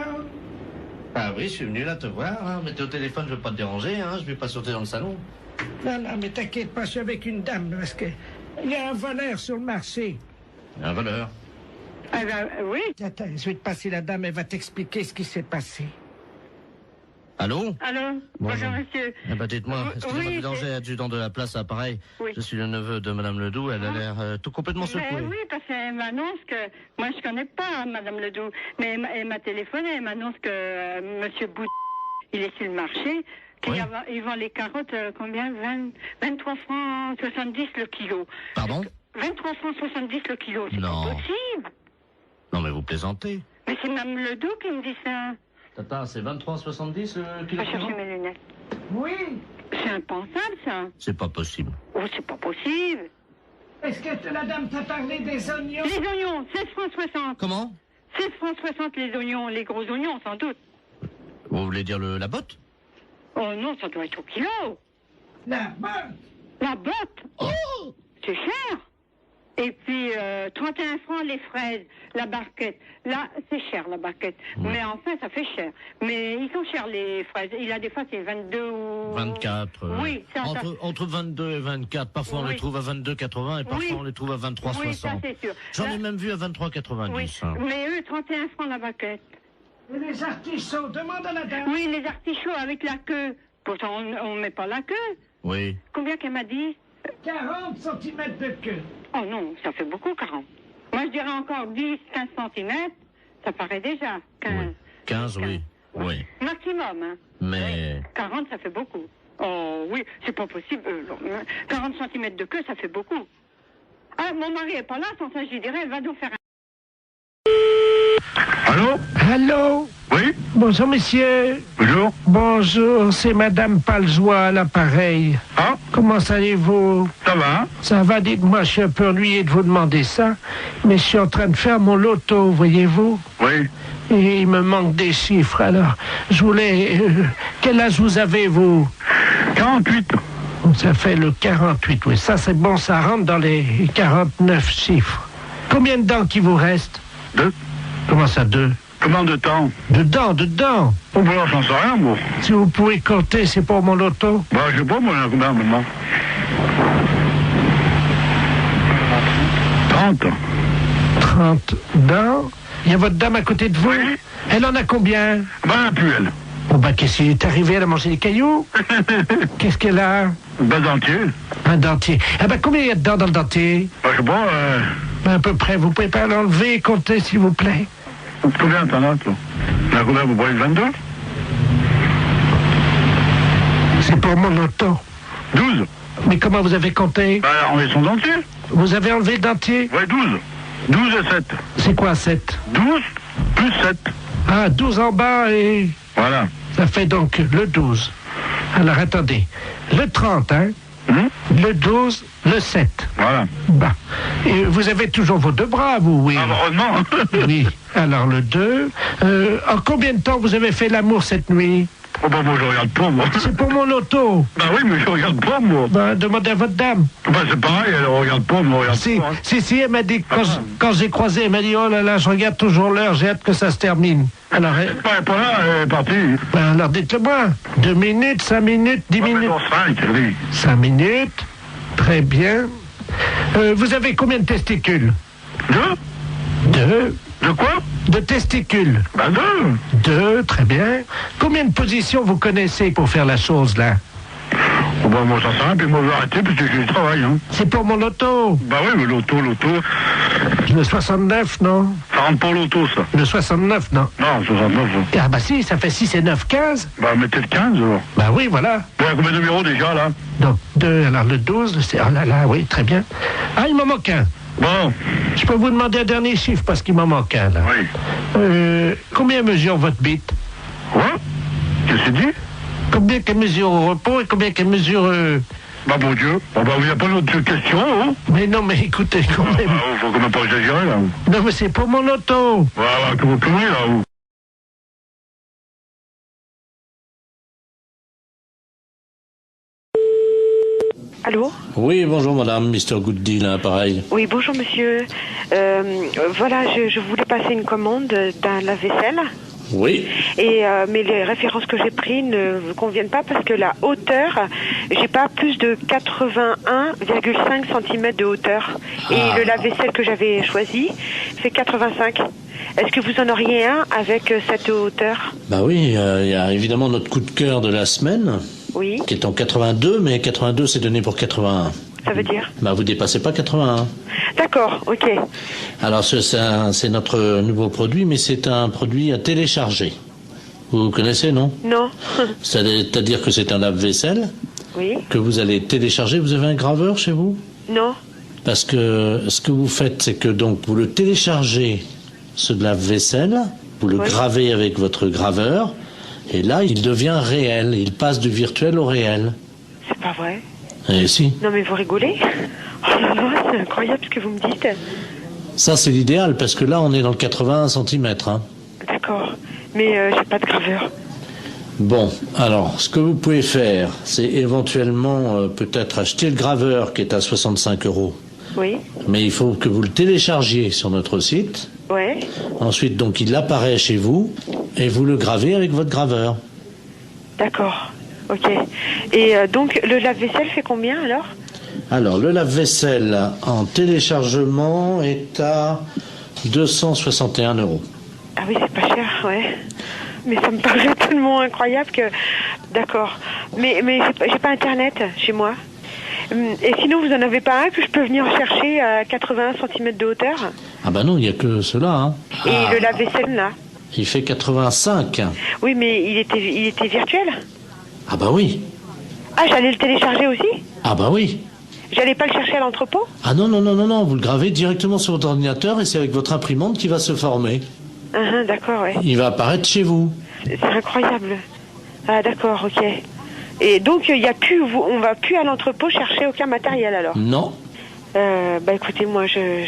Ah oui, je suis venu là te voir, hein. Mais t'es au téléphone, je veux pas te déranger, hein. Je vais pas sauter dans le salon. Non, non, mais t'inquiète pas, je suis avec une dame, parce que il y a un voleur sur le marché. Un voleur? Ah ben, oui. Attends, je vais te passer la dame, elle va t'expliquer ce qui s'est passé. Allô? Allô? Bonjour, monsieur. Eh ben, dites-moi, excusez-moi du danger, adjudant de la place à Pareil. Oui. Je suis le neveu de Madame Ledoux, elle a l'air tout complètement secouée. Mais oui, parce qu'elle m'annonce que... Moi, je connais pas Madame Ledoux, mais elle m'a téléphoné, elle m'annonce que Monsieur Bout, il est sur le marché, qu'il vend les carottes, combien? 23 francs 70 le kilo. Pardon? 23 francs 70 le kilo, c'est Non. pas possible. Non, mais vous plaisantez. Mais c'est Mme Ledoux qui me dit ça. Tata, c'est 23,70 le kilo? Je vais chercher mes lunettes. Oui. C'est impensable, ça. C'est pas possible. Oh, c'est pas possible. Est-ce que la dame t'a parlé des oignons? Les oignons, 16 francs 60. Comment? 16 francs 60 les oignons, les gros oignons, sans doute. Vous voulez dire la botte? Oh non, ça doit être au kilo. La botte? La botte? Oh, c'est cher. Et puis, 31 francs les fraises, la barquette. Là, c'est cher, la barquette. Mais enfin, ça fait cher. Mais ils sont chers, les fraises. Il y a des fois, c'est 22 ou... 24. Oui, ça... Entre 22 et 24. Parfois, on les trouve à 22,80 et parfois, on les trouve à 23,60. Oui, ça, c'est sûr. J'en ai même vu à 23,90. Oui, mais eux, 31 francs la barquette. Et les artichauts, demande à la dame. Oui, les artichauts avec la queue. Pourtant, on ne met pas la queue. Oui. Combien qu'elle m'a dit? 40 cm de queue. Oh non, ça fait beaucoup, 40. Moi, je dirais encore 10, 15 cm. Ça paraît déjà. 15. Oui. 15, oui. Oui. Maximum, hein. Mais... 40, ça fait beaucoup. Oh oui, c'est pas possible. 40 cm de queue, ça fait beaucoup. Ah, mon mari est pas là, sans ça, je lui dirais, va donc faire un... Allô? Allô? Oui? Bonjour, monsieur. Bonjour. Bonjour, c'est Madame Palzois à l'appareil. Ah? Comment allez-vous? Ça va? Ça va, dites-moi, je suis un peu ennuyé de vous demander ça, mais je suis en train de faire mon loto, voyez-vous? Oui. Et il me manque des chiffres, alors je voulais... quel âge vous avez, vous? 48. Ça fait le 48, oui. Ça, c'est bon, ça rentre dans les 49 chiffres. Combien de dents qui vous reste? 2. Comment ça, 2? Combien de temps? De dents. Oh, bah, j'en sais rien, moi. Si vous pouvez compter, c'est pour mon loto. Bah, je sais pas, moi, j'en ai combien maintenant? 30. 30 dents. Il y a votre dame à côté de vous? Oui. Elle en a combien? Bah, plus elle. Bon, bah, qu'est-ce qui est arrivé? Elle a mangé des cailloux? Qu'est-ce qu'elle a? Un dentier. Un dentier. Ah, bah, combien il y a de dents dans le dentier? Bah, je sais pas, À peu près. Vous pouvez pas l'enlever et compter, s'il vous plaît? combien t'en as, toi? T'en as combien, vous voyez 22? C'est pour mon loto. 12. Mais comment vous avez compté? Bah, enlever son dentier. Vous avez enlevé le dentier? Ouais, 12. 12 et 7. C'est quoi, 7? 12 plus 7. Ah, 12 en bas et... Voilà. Ça fait donc le 12. Alors, attendez. Le 30, hein? Le 12, le 7. Voilà. Bah. Et vous avez toujours vos deux bras, vous, oui? Heureusement. Oui. Alors, le 2. En combien de temps vous avez fait l'amour cette nuit? Oh, bah, moi, je regarde pas, moi. C'est pour mon loto. Bah oui, mais je regarde pas, moi. Bah, demandez à votre dame. Bah, c'est pareil, elle regarde pas, moi, regarde Si, pas. Hein. si, elle m'a dit, quand j'ai croisé, elle m'a dit, oh là là, je regarde toujours l'heure, j'ai hâte que ça se termine. Alors, Elle est pas là, elle est partie. Ben, alors dites-le-moi. 2 minutes, 5 minutes, 10 minutes. 5, oui. 5 minutes. Très bien. Vous avez combien de testicules? 2. De quoi? De testicules. Ben 2, très bien. Combien de positions vous connaissez pour faire la chose, là? Oh, bah, moi, ça sert à rien, puis moi, je vais arrêter, parce que j'ai du travail, hein. C'est pour mon loto. Bah oui, mais l'auto. Le 69, non? Ça rentre pas l'auto, ça. Le 69, non? Non, 69. Ah bah si, ça fait 6 et 9, 15. Bah, mettez le 15, alors. Bah oui, voilà. Il y a combien de numéros déjà, là? Donc, 2, alors le 12, c'est... Oh là là, oui, très bien. Ah, il m'en manque un. Bon. Je peux vous demander un dernier chiffre parce qu'il m'en manque un, là. Oui. Combien mesure votre bite? Quoi? Qu'est-ce que c'est dit? Combien qu'elle mesure au repos et combien qu'elle mesure... Bah, bon Dieu. Bon, bah, il n'y a pas d'autre question, hein? Mais non, mais écoutez, quand même... Faut quand même pas exagérer, là. Non, mais c'est pour mon auto. Voilà, que vous tournez, là, vous. Allô? Oui, bonjour madame, Mr. Good Deal, hein, pareil. Oui, bonjour monsieur. Voilà, je voulais passer une commande d'un lave-vaisselle. Oui. Et mais les références que j'ai prises ne vous conviennent pas parce que la hauteur, j'ai pas plus de 81,5 cm de hauteur. Et le lave-vaisselle que j'avais choisi fait 85. Est-ce que vous en auriez un avec cette hauteur? Bah oui, il y a évidemment notre coup de cœur de la semaine. Oui. Qui est en 82, mais 82 c'est donné pour 81. Ça veut dire? Bah vous dépassez pas 81. D'accord, ok. Alors c'est notre nouveau produit, mais c'est un produit à télécharger. Vous connaissez, non? Non. C'est-à-dire que c'est un lave-vaisselle. Oui. Que vous allez télécharger. Vous avez un graveur chez vous? Non. Parce que ce que vous faites, c'est que donc vous le téléchargez, ce lave-vaisselle, vous le gravez avec votre graveur, et là il devient réel. Il passe du virtuel au réel. C'est pas vrai? Eh si. Non mais vous rigolez? Oh là là, c'est incroyable ce que vous me dites. Ça c'est l'idéal, parce que là on est dans le 81 cm. Hein. D'accord. Mais j'ai pas de graveur. Bon, alors, ce que vous pouvez faire, c'est éventuellement peut-être acheter le graveur qui est à 65 €. Oui. Mais il faut que vous le téléchargiez sur notre site. Ouais. Ensuite, donc, il apparaît chez vous et vous le gravez avec votre graveur. D'accord. Ok. Et donc, le lave-vaisselle fait combien alors? Alors, le lave-vaisselle en téléchargement est à 261 €. Ah oui, c'est pas cher, ouais. Mais ça me paraît tellement incroyable que... D'accord. Mais j'ai pas Internet chez moi. Et sinon, vous en avez pas un que je peux venir chercher à 81 cm de hauteur? Ah bah non, il n'y a que cela. Hein. Et le lave-vaisselle, là? Il fait 85. Oui, mais il était virtuel? Ah bah oui. Ah, j'allais le télécharger aussi? Ah bah oui. J'allais pas le chercher à l'entrepôt? Ah non, non, non, non, non, vous le gravez directement sur votre ordinateur et c'est avec votre imprimante qui va se former. D'accord, ouais. Il va apparaître chez vous. C'est incroyable. Ah d'accord, ok. Et donc il y a plus, on va plus à l'entrepôt chercher aucun matériel alors? Non. Bah écoutez, moi j'ai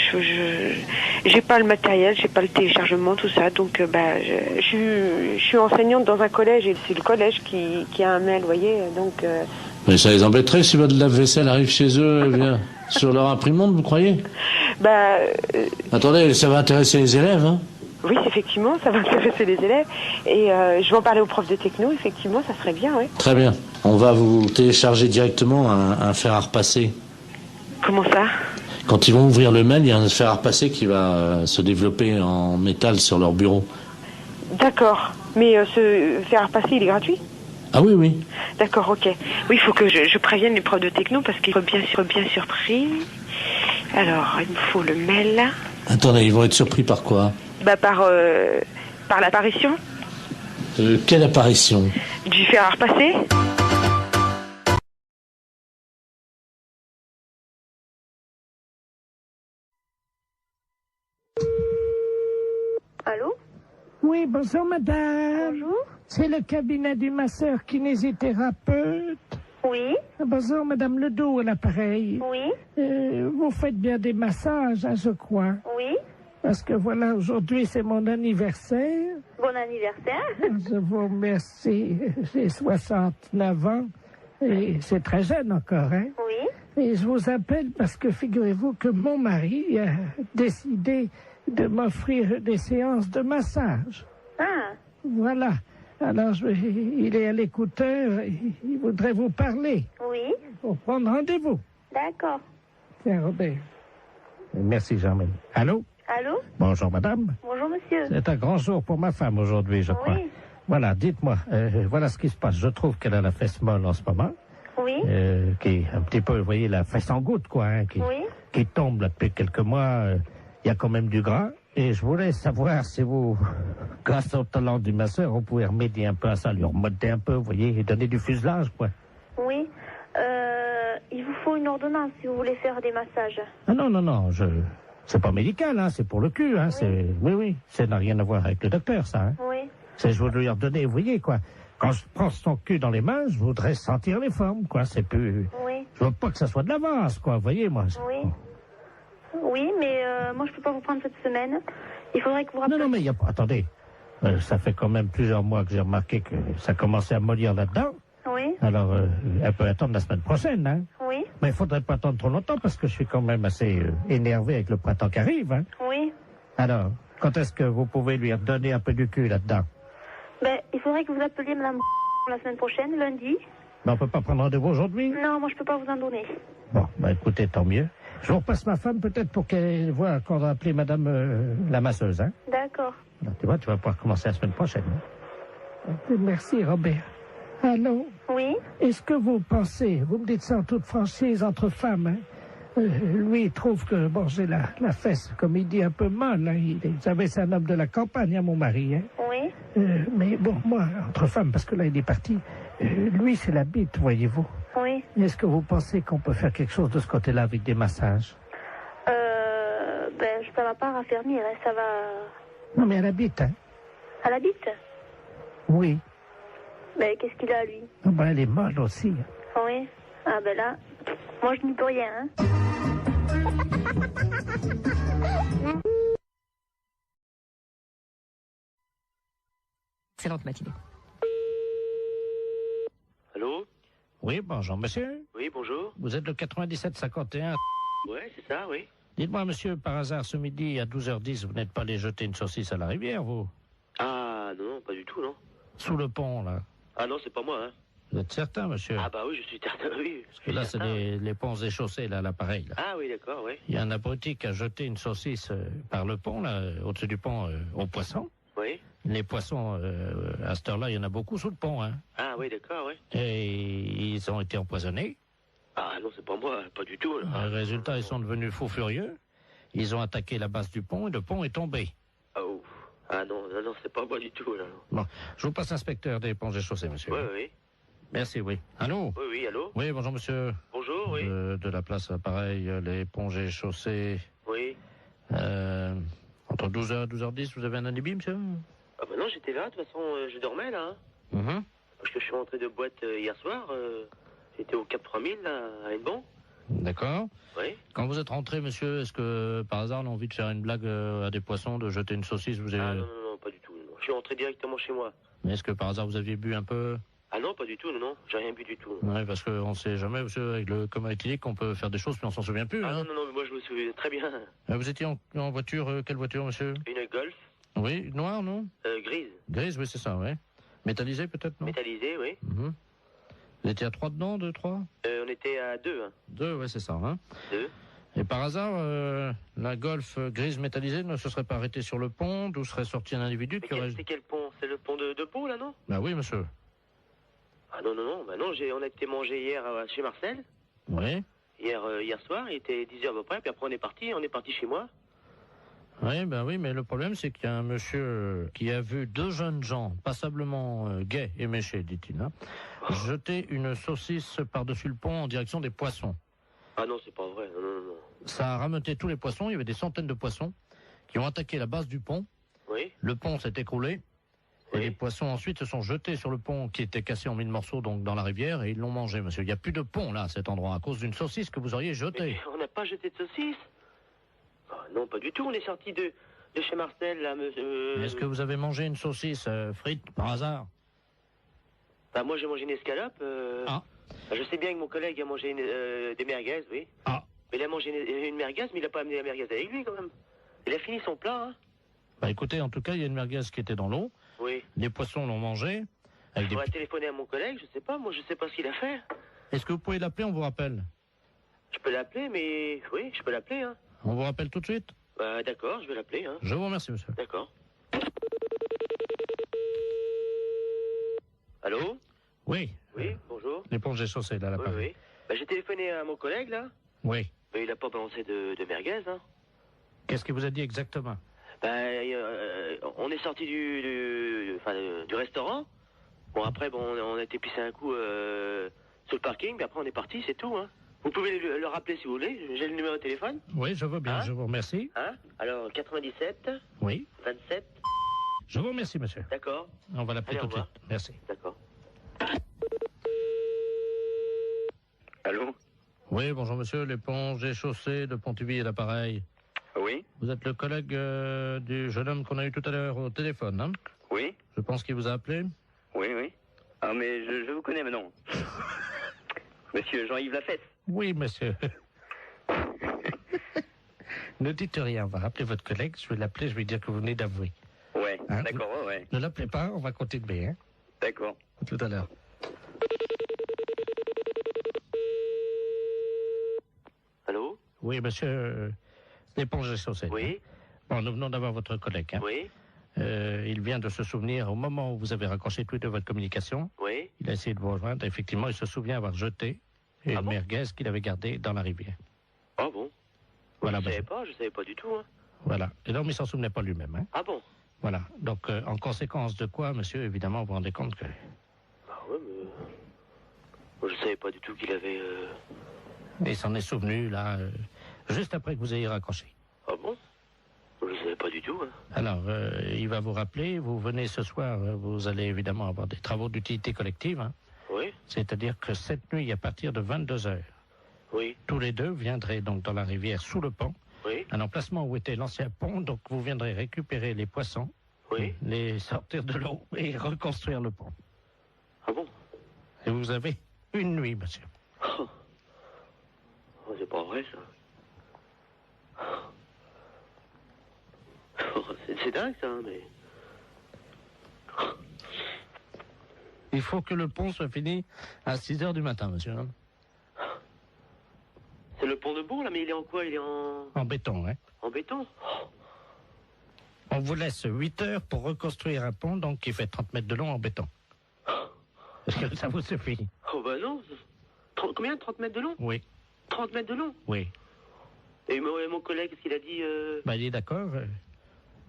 pas le matériel, j'ai pas le téléchargement, tout ça, donc je suis enseignante dans un collège et c'est le collège qui a un mail, vous voyez, donc. Mais ça les embêterait si votre lave-vaisselle arrive chez eux et vient sur leur imprimante, vous croyez? Bah. Attendez, ça va intéresser les élèves, hein? Oui, effectivement, ça va intéresser les élèves. Et je vais en parler aux profs de techno, effectivement, ça serait bien, oui. Très bien. On va vous télécharger directement un fer à repasser. Comment ça? Quand ils vont ouvrir le mail, il y a un fer à repasser qui va se développer en métal sur leur bureau. D'accord. Mais ce fer à repasser, il est gratuit? Ah oui, oui. D'accord, ok. Oui, il faut que je prévienne les profs de techno parce qu'ils sont bien surpris. Alors, il me faut le mail. Attendez, ils vont être surpris par quoi? Bah par l'apparition. Quelle apparition? Du fer à repasser. Allô? Oui, bonjour madame. Bonjour. C'est le cabinet du masseur kinésithérapeute. Oui. Bonjour madame Ledoux à l'appareil. Oui. Vous faites bien des massages, hein, je crois. Oui. Parce que voilà, aujourd'hui c'est mon anniversaire. Bon anniversaire. Je vous remercie. J'ai 69 ans et c'est très jeune encore, hein? Oui. Et je vous appelle parce que figurez-vous que mon mari a décidé de m'offrir des séances de massage. Ah. Voilà. Alors, il est à l'écouteur, il voudrait vous parler. Oui. Pour prendre rendez-vous. D'accord. Tiens, Robert. Merci, Jean-Marie. Allô? Allô? Bonjour, madame. Bonjour, monsieur. C'est un grand jour pour ma femme aujourd'hui, je crois. Oui. Voilà, dites-moi, voilà ce qui se passe. Je trouve qu'elle a la fesse molle en ce moment. Oui. Qui est un petit peu, vous voyez, la fesse en goutte, quoi, hein, qui tombe là depuis quelques mois. il y a quand même du gras. Et je voulais savoir si vous, grâce au talent du masseur, on pouvait remédier un peu à ça, lui remonter un peu, vous voyez, et donner du fuselage, quoi. Oui. Il vous faut une ordonnance si vous voulez faire des massages. Ah non, c'est pas médical, hein, c'est pour le cul, hein, oui, ça n'a rien à voir avec le docteur, ça, hein. Oui. C'est, je voudrais lui redonner, vous voyez, quoi. Quand je prends son cul dans les mains, je voudrais sentir les formes, quoi, c'est plus... Oui. Je veux pas que ça soit de l'avance, quoi, vous voyez, moi. Oui. Oui, mais moi, je peux pas vous prendre cette semaine. Il faudrait que vous rappeliez... Non, mais il y a pas... Attendez, ça fait quand même plusieurs mois que j'ai remarqué que ça commençait à mollir là-dedans. Oui. Alors, elle peut attendre la semaine prochaine, hein. Oui. Mais il faudrait pas attendre trop longtemps parce que je suis quand même assez énervé avec le printemps qui arrive, hein. Oui. Alors, quand est-ce que vous pouvez lui redonner un peu du cul là-dedans? Ben, il faudrait que vous appeliez Madame la semaine prochaine, lundi. Ben, on peut pas prendre rendez-vous aujourd'hui? Non, moi, je peux pas vous en donner. Bon, ben écoutez, tant mieux. Je vous repasse ma femme peut-être pour qu'elle voit qu'on va appeler Madame la masseuse, hein. D'accord. Alors, tu vois, tu vas pouvoir commencer la semaine prochaine. Merci, Robert. Allô? Oui? Est-ce que vous pensez, vous me dites ça en toute franchise entre femmes, hein? Lui, il trouve que, bon, j'ai la fesse, comme il dit, un peu molle, hein. Vous savez, c'est un homme de la campagne, hein, mon mari, hein? Oui? Mais bon, moi, entre femmes, parce que là, il est parti, lui, c'est la bite, voyez-vous. Oui. Est-ce que vous pensez qu'on peut faire quelque chose de ce côté-là avec des massages? Ben, ça va pas raffermir, hein, ça va... Non, mais elle habite, hein? Elle habite? Oui. Ben, qu'est-ce qu'il a, lui? Ah ben, elle est molle aussi. Oui. Ah, ben là, moi, je n'y peux rien, hein. Excellente matinée. Allô? Oui, bonjour, monsieur. Oui, bonjour. Vous êtes le 9751. Ouais, c'est ça, oui. Dites-moi, monsieur, par hasard, ce midi, à 12h10, vous n'êtes pas allé jeter une saucisse à la rivière, vous? Ah, non, pas du tout, non. Sous le pont, là. Ah non, c'est pas moi, hein. Vous êtes certain, monsieur? Ah bah oui, je suis certain, oui. Parce que là, c'est les ponts et chaussées, là, l'appareil, là. Ah oui, d'accord, oui. Il y a un abruti qui a jeté une saucisse par le pont, là, au-dessus du pont, aux poissons. Oui. Les poissons, à cette heure-là, il y en a beaucoup sous le pont, hein. Ah oui, d'accord, oui. Et ils ont été empoisonnés. Ah non, c'est pas moi, pas du tout, là. Résultat, ils sont devenus fous furieux. Ils ont attaqué la base du pont et le pont est tombé. Oh. Ah non, c'est pas moi du tout, là. Bon, je vous passe l'inspecteur des ponts et chaussées, monsieur. Oui, oui. Merci, oui. Allô? Oui, allô? Oui, bonjour, monsieur. Bonjour, oui. De la place, pareil, les ponts et chaussées. Oui. Entre 12h et 12h10, vous avez un alibi, monsieur? Ah bah non, j'étais là, de toute façon, je dormais, là. Parce que je suis rentré de boîte hier soir. J'étais au Cap 3000, là, à Hennebon. D'accord. Oui. Quand vous êtes rentré, monsieur, est-ce que, par hasard, on a envie de faire une blague à des poissons, de jeter une saucisse, vous avez... Ah non, pas du tout. Non. Je suis rentré directement chez moi. Mais est-ce que, par hasard, vous aviez bu un peu? Ah non, pas du tout, non. J'ai rien bu du tout. Oui, parce qu'on ne sait jamais, monsieur, avec le coma éthylique, on peut faire des choses, puis on s'en souvient plus. Ah hein. non, mais moi, je me souviens très bien. Vous étiez en voiture, quelle voiture, monsieur? Une Golf. Oui, noire, non? Grise. Grise, oui, c'est ça, oui. Métallisée, peut-être, non? Métallisée, oui. Vous étiez à 3 dedans, 2, 3? On était à 2, hein. 2, oui, c'est ça, hein. 2. Et par hasard, la Golf grise métallisée ne se serait pas arrêtée sur le pont, d'où serait sorti un individu qui aurait... C'est quel pont? C'est le pont de Pau, là, non? Bah oui, monsieur. Ah non, bah non, on a été manger hier chez Marcel. Oui. Hier soir, il était 10h à peu près, puis après on est parti chez moi. Oui, ben oui, mais le problème, c'est qu'il y a un monsieur qui a vu 2 jeunes gens, passablement gais et méchés, dit-il, hein, jeter une saucisse par-dessus le pont en direction des poissons. Ah non, c'est pas vrai, non. Ça a rameuté tous les poissons, il y avait des centaines de poissons qui ont attaqué la base du pont. Oui. Le pont s'est écroulé. Et les poissons ensuite se sont jetés sur le pont qui était cassé en 1000 morceaux, donc dans la rivière, et ils l'ont mangé, monsieur. Il n'y a plus de pont, là, à cet endroit, à cause d'une saucisse que vous auriez jetée. Mais on n'a pas jeté de saucisse. Ah, non, pas du tout. On est sorti de chez Marcel, là, monsieur. Est-ce que vous avez mangé une saucisse frite, par hasard? Bah, moi, j'ai mangé une escalope. Ah. Bah, je sais bien que mon collègue a mangé des merguez, oui. Ah. Mais il a mangé une merguez, mais il n'a pas amené la merguez avec lui, quand même. Il a fini son plat, hein. Bah, écoutez, en tout cas, il y a une merguez qui était dans l'eau. Oui. Les poissons l'ont mangé. Il faudrait téléphoner à mon collègue, je sais pas, moi je sais pas ce qu'il a fait. Est-ce que vous pouvez l'appeler, on vous rappelle? Je peux l'appeler, mais... Oui, je peux l'appeler, hein. On vous rappelle tout de suite? Bah d'accord, je vais l'appeler, hein. Je vous remercie, monsieur. D'accord. Allô? Oui. Oui, bonjour. L'éponge des chaussées, là, l'appareil. Oui. Bah j'ai téléphoné à mon collègue, là. Oui. Mais il a pas balancé de merguez, hein. Qu'est-ce qu'il vous a dit exactement? On est sorti du restaurant. Bon, après, on a été pisser un coup sur le parking, puis après on est parti, c'est tout. Hein. Vous pouvez le rappeler si vous voulez. J'ai le numéro de téléphone. Oui, je veux bien, je vous remercie. Hein? Alors, 97. Oui. 27. Je vous remercie, monsieur. D'accord. On va l'appeler tout de suite. Merci. D'accord. Allô? Oui, bonjour monsieur, l'éponge et chaussée de Pontivy et l'appareil. Oui? Vous êtes le collègue du jeune homme qu'on a eu tout à l'heure au téléphone, hein? Oui? Je pense qu'il vous a appelé. Oui, oui. Ah, mais je vous connais maintenant. Monsieur Jean-Yves Lafesse. Oui, monsieur. Ne dites rien, on va rappeler votre collègue, je vais l'appeler, je vais dire que vous venez d'avouer. Ouais, Hein, d'accord, ouais. Ne l'appelez pas, on va continuer, hein? D'accord. À tout à l'heure. Allô? Oui, monsieur, l'éponge et chaussée. Oui. Hein? Bon, nous venons d'avoir votre collègue, hein? Oui. Il vient de se souvenir, au moment où vous avez raccroché tout de votre communication, Oui. il a essayé de vous rejoindre. Effectivement, il se souvient avoir jeté une merguez qu'il avait gardée dans la rivière. Ah bon? Voilà, Je savais pas du tout. Hein. Voilà. Et donc, il ne s'en souvenait pas lui-même. Hein. Ah bon? Voilà. Donc, en conséquence de quoi, monsieur, évidemment, vous vous rendez compte que... Ah ouais, mais... Moi, je savais pas du tout qu'il avait... Il s'en est souvenu, là, juste après que vous ayez raccroché. Ah bon? Je savais pas du tout. Hein. Alors, il va vous rappeler, vous venez ce soir, vous allez évidemment avoir des travaux d'utilité collective. Hein. Oui. C'est-à-dire que cette nuit, à partir de 22h, oui. Tous les deux viendraient donc dans la rivière sous le pont, oui. Un emplacement où était l'ancien pont, donc vous viendrez récupérer les poissons, oui. Les sortir de l'eau et reconstruire le pont. Ah bon? Et vous avez une nuit, monsieur. Oh, c'est pas vrai, ça. Oh, c'est dingue, ça, mais... Il faut que le pont soit fini à 6h du matin, monsieur. C'est le pont de Bourg, là, mais il est en quoi? Il est en béton, hein. En béton? On vous laisse 8 heures pour reconstruire un pont, donc qui fait 30 mètres de long en béton. Est-ce que ça vous suffit? Oh, bah non. Combien? 30 mètres de long? Oui. 30 mètres de long? Oui. Et mon collègue, qu'est-ce qu'il a dit? Bah, il est d'accord.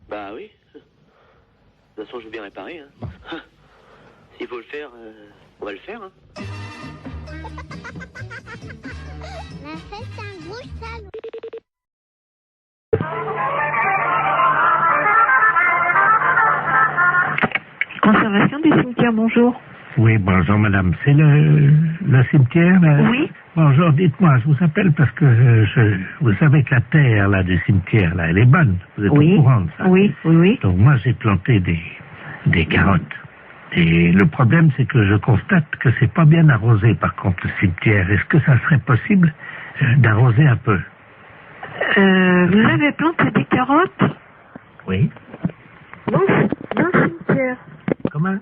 Bah oui. De toute façon, je vais bien réparer. Hein. Bon. S'il faut le faire, on va le faire. Hein. La fête, c'est un gros salaud. Conservation du cimetière, bonjour. Oui, bonjour madame. C'est le cimetière là? Oui. Bonjour, dites-moi, je vous appelle parce que vous savez que la terre là du cimetière là, elle est bonne. Vous êtes au courant de ça? Oui, oui, oui. Donc moi j'ai planté des carottes. Et le problème c'est que je constate que c'est pas bien arrosé par contre le cimetière. Est-ce que ça serait possible d'arroser un peu? Vous avez planté des carottes? Oui. Dans le cimetière. Comment?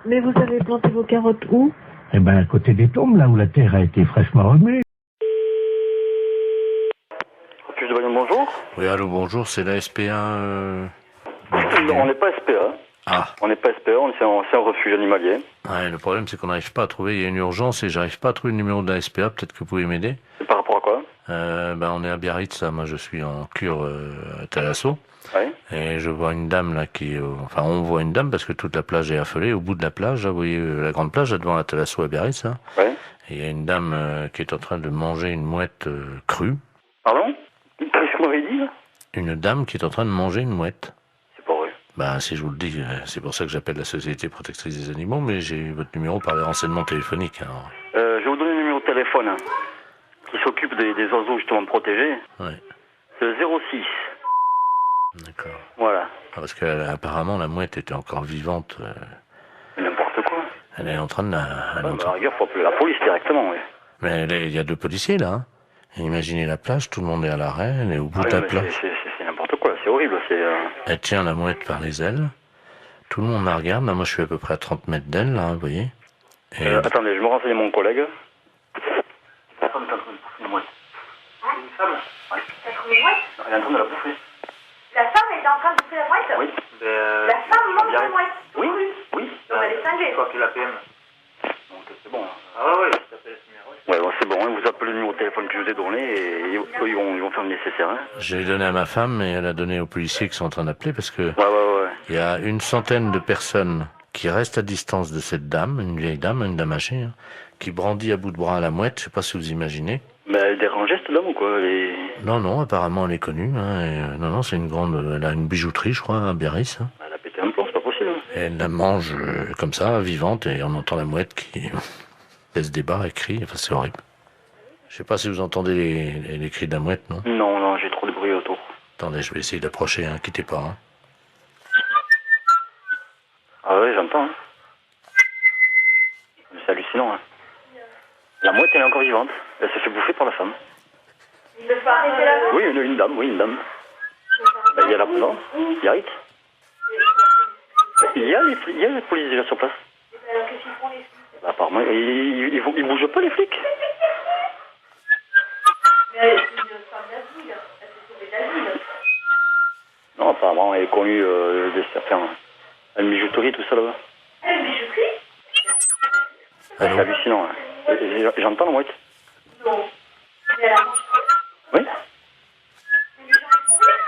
Mais vous avez planté vos carottes où? Eh ben à côté des tombes, là où la terre a été fraîchement remuée. Bonjour. Oui, allô, bonjour, c'est la SPA. On n'est pas SPA. Ah. On n'est pas SPA, c'est un refuge animalier. Ouais, le problème, c'est qu'on n'arrive pas à trouver. Il y a une urgence et j'arrive pas à trouver le numéro de la SPA. Peut-être que vous pouvez m'aider. Et par rapport à quoi? On est à Biarritz, ça. Moi, je suis en cure à Thalasso. Oui. Et je vois une dame là on voit une dame parce que toute la plage est affolée. Au bout de la plage, là, vous voyez la grande plage là, devant la Thalasso à Biarritz. Hein. Oui. Et il y a une dame qui est en train de manger une mouette crue. Pardon? Qu'est-ce que vous m'avez dit là? Une dame qui est en train de manger une mouette. C'est pas vrai. Bah, si je vous le dis, c'est pour ça que j'appelle la Société Protectrice des Animaux, mais j'ai eu votre numéro par les renseignements téléphoniques. Alors. Je vais vous donner le numéro de téléphone hein, qui s'occupe des oiseaux justement protégés. Ouais. C'est le 06. D'accord. Voilà. Ah, parce qu'apparemment, la mouette était encore vivante. N'importe quoi. Elle est en train de la... À la rigueur, faut appeler la police directement, oui. Mais il y a 2 policiers, là. Hein. Et imaginez la plage, tout le monde est à l'arrêt, elle est au bout de la plage. C'est n'importe quoi, c'est horrible. Elle tient la mouette par les ailes. Tout le monde la regarde. Là, moi, je suis à peu près à 30 mètres d'elle, là, vous voyez. Et... attendez, je me renseigne mon collègue. Attendez, une mouette. Une femme? Oui. T'as trouvé une mouette? Elle est en train de la bouffer. La femme est en train de bouffer la mouette? Oui. La femme mange la mouette? Oui, oui. Donc elle est cinglée. Je crois que la PM. Donc c'est bon. Ah ouais, je t'appelle ce numéro. Ouais, bon, c'est bon, hein, vous appelez le numéro de téléphone que je vous ai donné et eux, ils vont faire le nécessaire. Hein. J'ai donné à ma femme et elle a donné aux policiers qui sont en train d'appeler parce que Ouais. il y a une centaine de personnes qui restent à distance de cette dame, une vieille dame, une dame âgée, hein, qui brandit à bout de bras la mouette, je sais pas si vous imaginez. Mais elle dérangeait cette dame ou quoi Non, apparemment elle est connue. Hein, et, non, c'est une grande... Elle a une bijouterie, je crois, à Biarritz. Hein. Elle a pété un plomb, c'est pas possible. Hein. Et elle la mange comme ça, vivante, et on entend la mouette qui laisse des barres et crie. Enfin, c'est horrible. Je sais pas si vous entendez les cris de la mouette, non? Non, j'ai trop de bruit autour. Attendez, je vais essayer d'approcher, hein, quittez pas. Hein. Ah ouais, j'entends. Hein. C'est hallucinant. Hein. La mouette, elle est encore vivante. Elle s'est fait bouffer par la femme. Il ne faut arrêter la voix. Oui, une dame. Ben, il y a la... Non, il y a Rit. Il y a les policiers déjà sur place. Alors qu'est-ce qu'ils font les flics? Apparemment, ils bougent pas les flics. Mais elle est une femme d'asile. Elle s'est sauvée d'asile. Non, apparemment, elle est connue de certains... Une bijouterie, tout ça là-bas. Une bijouterie? C'est hallucinant. Hein. J'entends la mouette. Non. Mais elle a... Oui.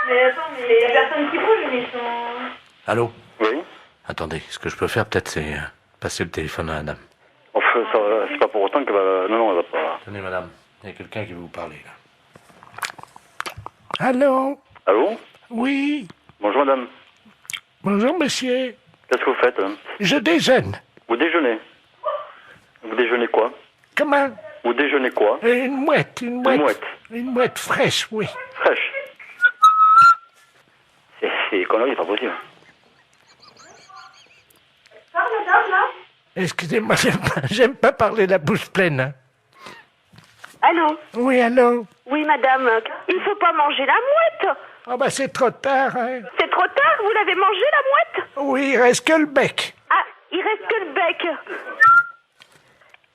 Mais attends, mais il y a personne qui bouge, mais ils sont... Allô? Oui. Attendez, ce que je peux faire peut-être c'est passer le téléphone à la dame. Enfin, c'est pas pour autant qu'elle va... Non, elle va pas... Tenez madame, il y a quelqu'un qui veut vous parler là. Allô? Allô? Oui. Bonjour madame. Bonjour monsieur. Qu'est-ce que vous faites? Hein? Je déjeune. Vous déjeunez? Vous déjeunez quoi? Comment? Vous déjeunez quoi? Une mouette. Une mouette? Une mouette fraîche, oui. Fraîche? C'est des conneries, c'est pas possible. Parle, madame, là? Excusez-moi, j'aime pas parler la bouche pleine. Hein. Allô? Oui, allô? Oui, madame, il faut pas manger la mouette. Oh bah c'est trop tard, hein. C'est trop tard, vous l'avez mangé la mouette? Oui, il reste que le bec. Ah, il reste que le bec.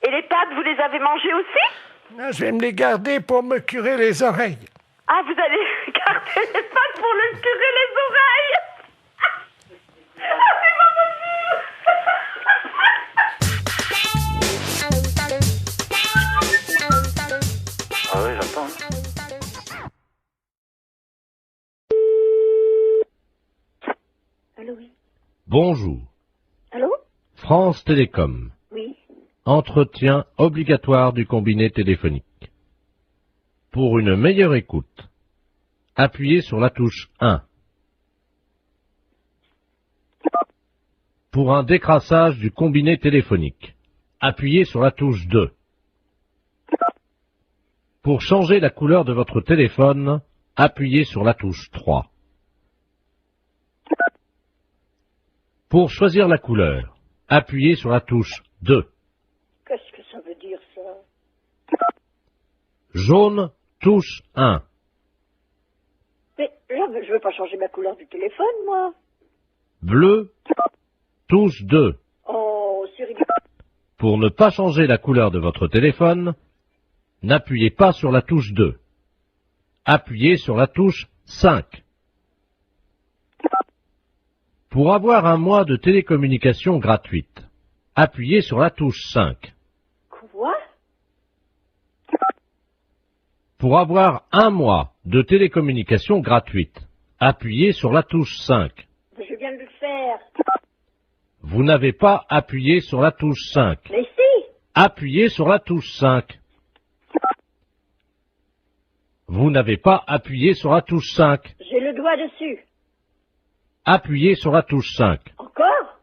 Et les pattes, vous les avez mangées aussi? Non, je vais me les garder pour me curer les oreilles. Ah, vous allez garder les pattes pour le curer les oreilles? Ah, c'est pas possible! Ah oui, j'entends. Allô, oui. Bonjour. Allô? France Télécom. Oui. Entretien obligatoire du combiné téléphonique. Pour une meilleure écoute, appuyez sur la touche 1. Pour un décrassage du combiné téléphonique, appuyez sur la touche 2. Pour changer la couleur de votre téléphone, appuyez sur la touche 3. Pour choisir la couleur, appuyez sur la touche 2. Qu'est-ce que ça veut dire, ça? Jaune, touche 1. Mais là, je veux pas changer ma couleur du téléphone, moi. Bleu, touche 2. Oh, c'est rigolo. Pour ne pas changer la couleur de votre téléphone, n'appuyez pas sur la touche 2. Appuyez sur la touche 5. Pour avoir un mois de télécommunication gratuite, appuyez sur la touche 5. Quoi? Pour avoir un mois de télécommunication gratuite, appuyez sur la touche 5. Je viens de le faire. Vous n'avez pas appuyé sur la touche 5. Mais si! Appuyez sur la touche 5. Vous n'avez pas appuyé sur la touche 5. J'ai le doigt dessus. Appuyez sur la touche 5. Encore?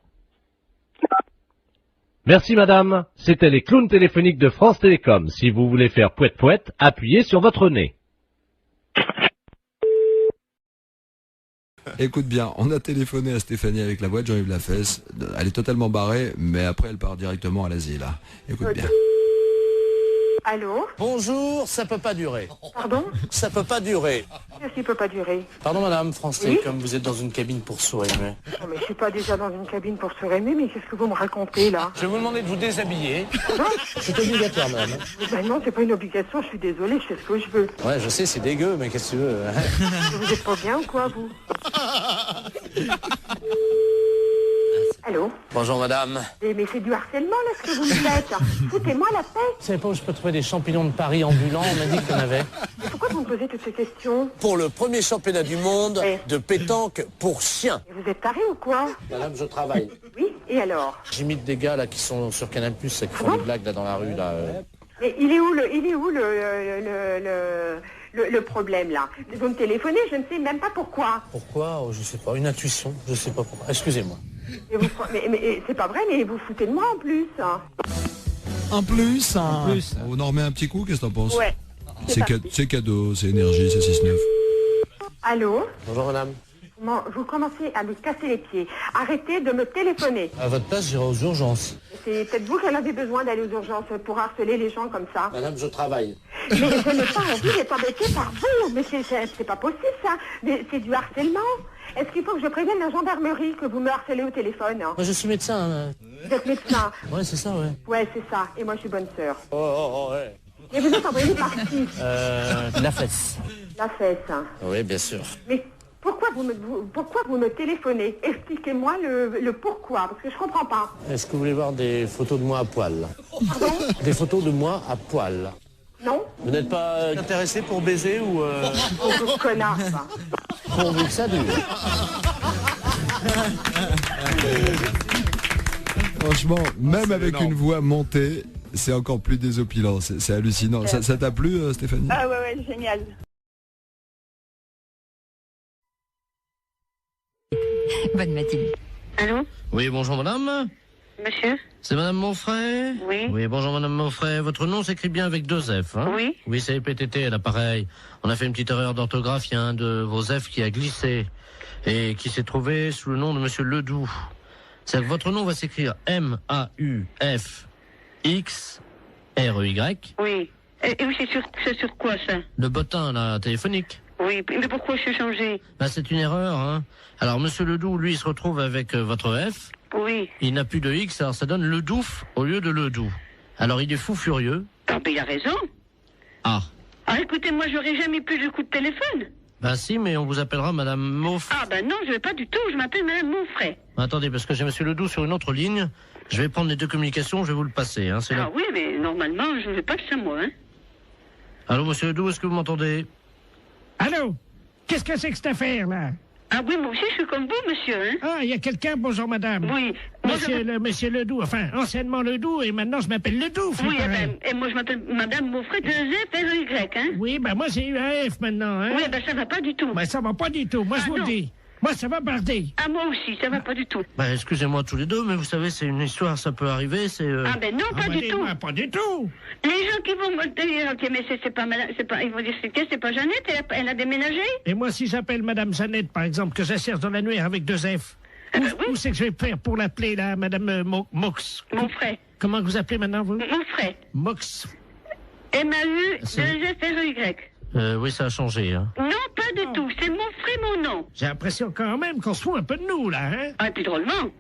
Merci madame, c'était les clowns téléphoniques de France Télécom. Si vous voulez faire pouette-pouette, appuyez sur votre nez. Écoute bien, on a téléphoné à Stéphanie avec la voix de Jean-Yves Lafesse. Elle est totalement barrée, mais après elle part directement à l'asile. Écoute bien. Allô? Bonjour, ça peut pas durer. Pardon? Ça peut pas durer. Qu'est-ce qui peut pas durer? Pardon madame, France Oui Télécom, vous êtes dans une cabine pour sourds aimés. Non, mais je suis pas déjà dans une cabine pour se réaimer, mais qu'est-ce que vous me racontez, là? Je vais vous demander de vous déshabiller. Non? C'est obligatoire madame. Ben non, c'est pas une obligation, je suis désolée, je fais ce que je veux. Ouais, je sais, c'est dégueu, mais qu'est-ce que tu veux hein? Vous êtes pas bien ou quoi, vous? Allô? Bonjour madame. Mais c'est du harcèlement, là, ce que vous me faites. Foutez-moi la paix. Vous savez pas où je peux trouver des champignons de Paris ambulants? On m'a dit qu'il y en avait. Mais pourquoi vous me posez toutes ces questions? Pour le premier championnat du monde de pétanque pour chiens. Mais vous êtes taré ou quoi? Madame, je travaille. Oui, et alors? J'imite des gars là qui sont sur Canal+, qui font des blagues là dans la rue là. Mais il est où le problème, là? Vous me téléphonez, je ne sais même pas pourquoi. Pourquoi? Oh, je sais pas, une intuition, je sais pas pourquoi. Excusez-moi. Mais c'est pas vrai, mais vous foutez de moi en plus. En plus. On en remet un petit coup, qu'est-ce que t'en penses? Ouais. C'est cadeau, c'est énergie, c'est 6-9. Allô? Bonjour madame. Vous commencez à me casser les pieds. Arrêtez de me téléphoner. À votre place, j'irai aux urgences. C'est peut-être vous qui en avez besoin d'aller aux urgences pour harceler les gens comme ça. Madame, je travaille. Mais je n'ai pas envie d'être embêtée par vous. Mais c'est pas possible, ça. Mais c'est du harcèlement. Est-ce qu'il faut que je prévienne la gendarmerie que vous me harcelez au téléphone? Moi, je suis médecin. Vous êtes médecin? Ouais, c'est ça, ouais. Ouais, c'est ça. Et moi, je suis bonne sœur. Oh, ouais. Et vous êtes envoyé par qui? La fesse. La fesse. Oui, bien sûr. Mais pourquoi vous me téléphonez? Expliquez-moi le pourquoi, parce que je comprends pas. Est-ce que vous voulez voir des photos de moi à poil? Pardon? Des photos de moi à poil. Non? Vous n'êtes pas intéressé pour baiser ou... Connard, ça. Pourvu que ça dure. Franchement, même avec une voix montée, c'est encore plus désopilant. C'est hallucinant. Ça t'a plu, Stéphanie? Ah ouais, génial. Bonne matinée. Allô? Oui, bonjour madame. Monsieur? C'est madame Monfray? Oui. Oui, bonjour madame Monfray. Votre nom s'écrit bien avec 2 F, hein? Oui. Oui, c'est PTT à l'appareil. On a fait une petite erreur d'orthographe. Il y a un de vos F qui a glissé et qui s'est trouvé sous le nom de monsieur Ledoux. C'est que votre nom va s'écrire M-A-U-F-X-R-E-Y. Oui. Et oui, c'est sur quoi, ça? Le bottin, là, téléphonique. Oui, mais pourquoi je suis changé? Bah, c'est une erreur, hein. Alors, monsieur Ledoux, lui, il se retrouve avec votre F. Oui. Il n'a plus de X, alors ça donne Ledouf au lieu de Ledoux. Alors, il est fou furieux. Ah, mais il a raison. Ah. Ah, écoutez, moi, j'aurais jamais plus de coup de téléphone. Bah si, mais on vous appellera madame Monfray. Ah, ben non, je vais pas du tout, je m'appelle madame Monfray. Attendez, parce que j'ai monsieur Ledoux sur une autre ligne. Je vais prendre les 2 communications, je vais vous le passer, hein. Ah oui, mais normalement, je ne vais pas que ça, moi, hein. Allô, monsieur Ledoux, est-ce que vous m'entendez? Allô? Qu'est-ce que c'est que cette affaire, là? Ah oui, moi aussi, je suis comme vous, monsieur, hein. Ah, il y a quelqu'un, bonjour madame. Oui. Monsieur Ledoux, enfin, anciennement Ledoux, et maintenant je m'appelle Ledoux. Oui, et moi je m'appelle madame Monfray, 2 F, R-E-Y, hein. Oui, ben moi j'ai eu un F maintenant, hein. Oui, ben ça va pas du tout. Ben ça va pas du tout, moi je vous le dis. Moi ça va barder. Ah, moi aussi, ça va pas du tout. Bah excusez-moi tous les deux, mais vous savez, c'est une histoire, ça peut arriver, c'est... Ah ben non, pas du tout. Pas du tout. Les gens qui vont me dire, ok, mais c'est pas madame, ils vont dire, c'est pas Jeannette, elle a déménagé. Et moi, si j'appelle madame Jeannette, par exemple, que j'assère dans l'annuaire avec 2 F, où c'est que je vais faire pour l'appeler, là, madame Mox? Monfray. Comment vous appelez maintenant, vous? Monfray. Mox. M-A-U-2-F-R-E-Y. Oui, ça a changé, hein. Non, pas du tout, c'est Monfray, mon nom. J'ai l'impression quand même qu'on se fout un peu de nous, là, hein. Ah, et puis drôlement.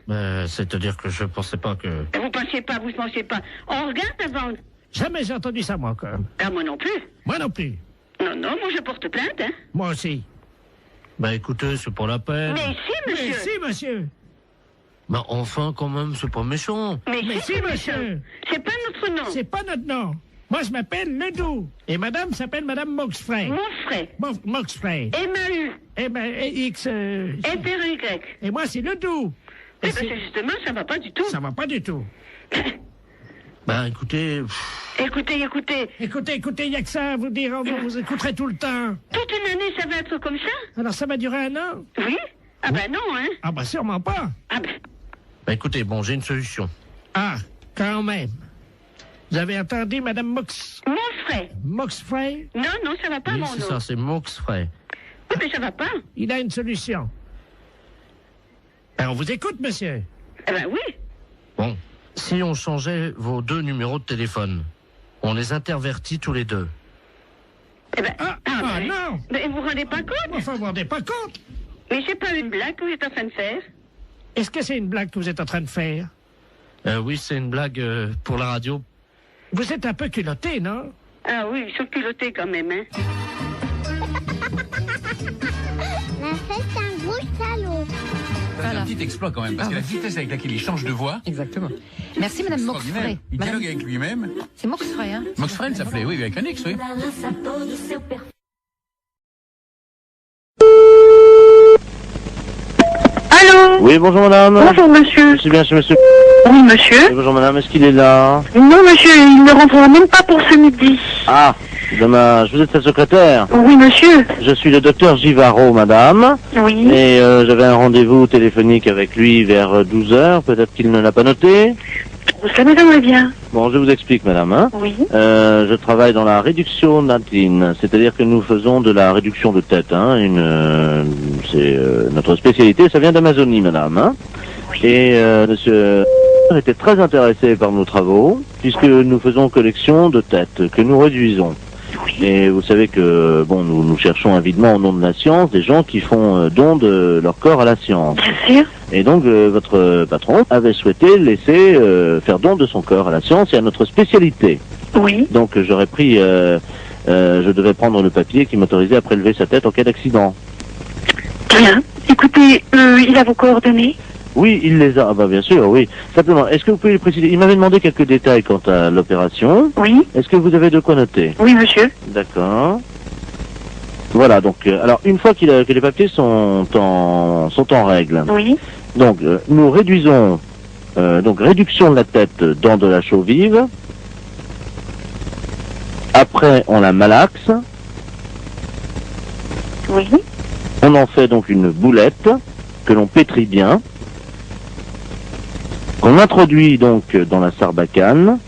C'est-à-dire que je pensais pas que... Vous pensiez pas. On regarde avant. Jamais j'ai entendu ça, moi, quand même. Ah, moi non plus. Moi non plus. Non, moi je porte plainte, hein. Moi aussi. Bah écoutez, c'est pas la peine. Mais si, monsieur. Mais si, monsieur. Bah enfin, quand même, c'est pas méchant. Mais si, monsieur. C'est pas notre nom. C'est pas notre nom. Moi, je m'appelle Ledoux. Et madame s'appelle madame Moxfray. Monfray. Moxfray. M-A-U. X... F-R-E-Y. Et moi, c'est Ledoux. Eh ben, c'est justement, ça va pas du tout. Ça va pas du tout. Bah écoutez... Écoutez, il n'y a que ça à vous dire, vous écouterez tout le temps. Toute une année, ça va être comme ça? Alors ça va durer 1 an? Oui. Ah ben non, hein. Ah ben sûrement pas. Ah ben... Bah écoutez, bon, j'ai une solution. Ah, quand même. Vous avez entendu, madame Monfray. Moxfray? Non, ça va pas, oui, mon c'est nom. ça, c'est Moxfray. Oui, mais ça va pas. Il a une solution. Ben, on vous écoute, monsieur. Eh ben oui. Bon, si on changeait vos 2 numéros de téléphone, on les intervertit tous les 2. Eh ben... non. Mais vous vous rendez pas compte? Enfin, vous vous rendez pas compte? Mais c'est pas une blague que vous êtes en train de faire? Est-ce que c'est une blague que vous êtes en train de faire? Oui, c'est une blague pour la radio. Vous êtes un peu culotté, non? Ah oui, ils sont culottés quand même, hein. La fête, c'est un gros salaud. C'est un petit exploit quand même, parce que la vitesse avec laquelle il change de voix... Exactement. Merci Madame Moxfray. Il dialogue avec lui-même. C'est Moxfray, hein? Moxfray, il s'appelait, oui, avec un X, oui. Allô? Oui, bonjour madame. Bonjour monsieur. Je suis bien chez monsieur. Oui monsieur. Oui, bonjour madame, est-ce qu'il est là? Non monsieur, il ne rentrera même pas pour ce midi. Ah, dommage. Vous êtes sa secrétaire? Oui monsieur. Je suis le docteur Givaro, madame. Oui. Et j'avais un rendez-vous téléphonique avec lui vers 12h. Peut-être qu'il ne l'a pas noté. Ça m'étonnerait bien. Bon, je vous explique, madame. Hein. Oui. Je travaille dans la réduction natine, c'est-à-dire que nous faisons de la réduction de tête. Hein. C'est notre spécialité. Ça vient d'Amazonie, madame. Hein. Oui. Et monsieur était très intéressé par nos travaux, puisque nous faisons collection de têtes que nous réduisons. Et vous savez que, bon, nous cherchons avidement au nom de la science des gens qui font don de leur corps à la science. Bien sûr. Et donc, votre patron avait souhaité laisser faire don de son corps à la science et à notre spécialité. Oui. Donc, j'aurais pris, je devais prendre le papier qui m'autorisait à prélever sa tête en cas d'accident. Bien. Écoutez, il a vos coordonnées? Oui, il les a. Ah bah bien sûr, oui. Simplement, est-ce que vous pouvez lui préciser? Il m'avait demandé quelques détails quant à l'opération. Oui. Est-ce que vous avez de quoi noter? Oui, monsieur. D'accord. Voilà, donc, alors, une fois que les papiers sont en règle. Oui. Donc, nous réduisons, donc, réduction de la tête dans de la chaux vive. Après, on la malaxe. Oui. On en fait donc une boulette que l'on pétrit bien. Qu'on introduit donc dans la sarbacane.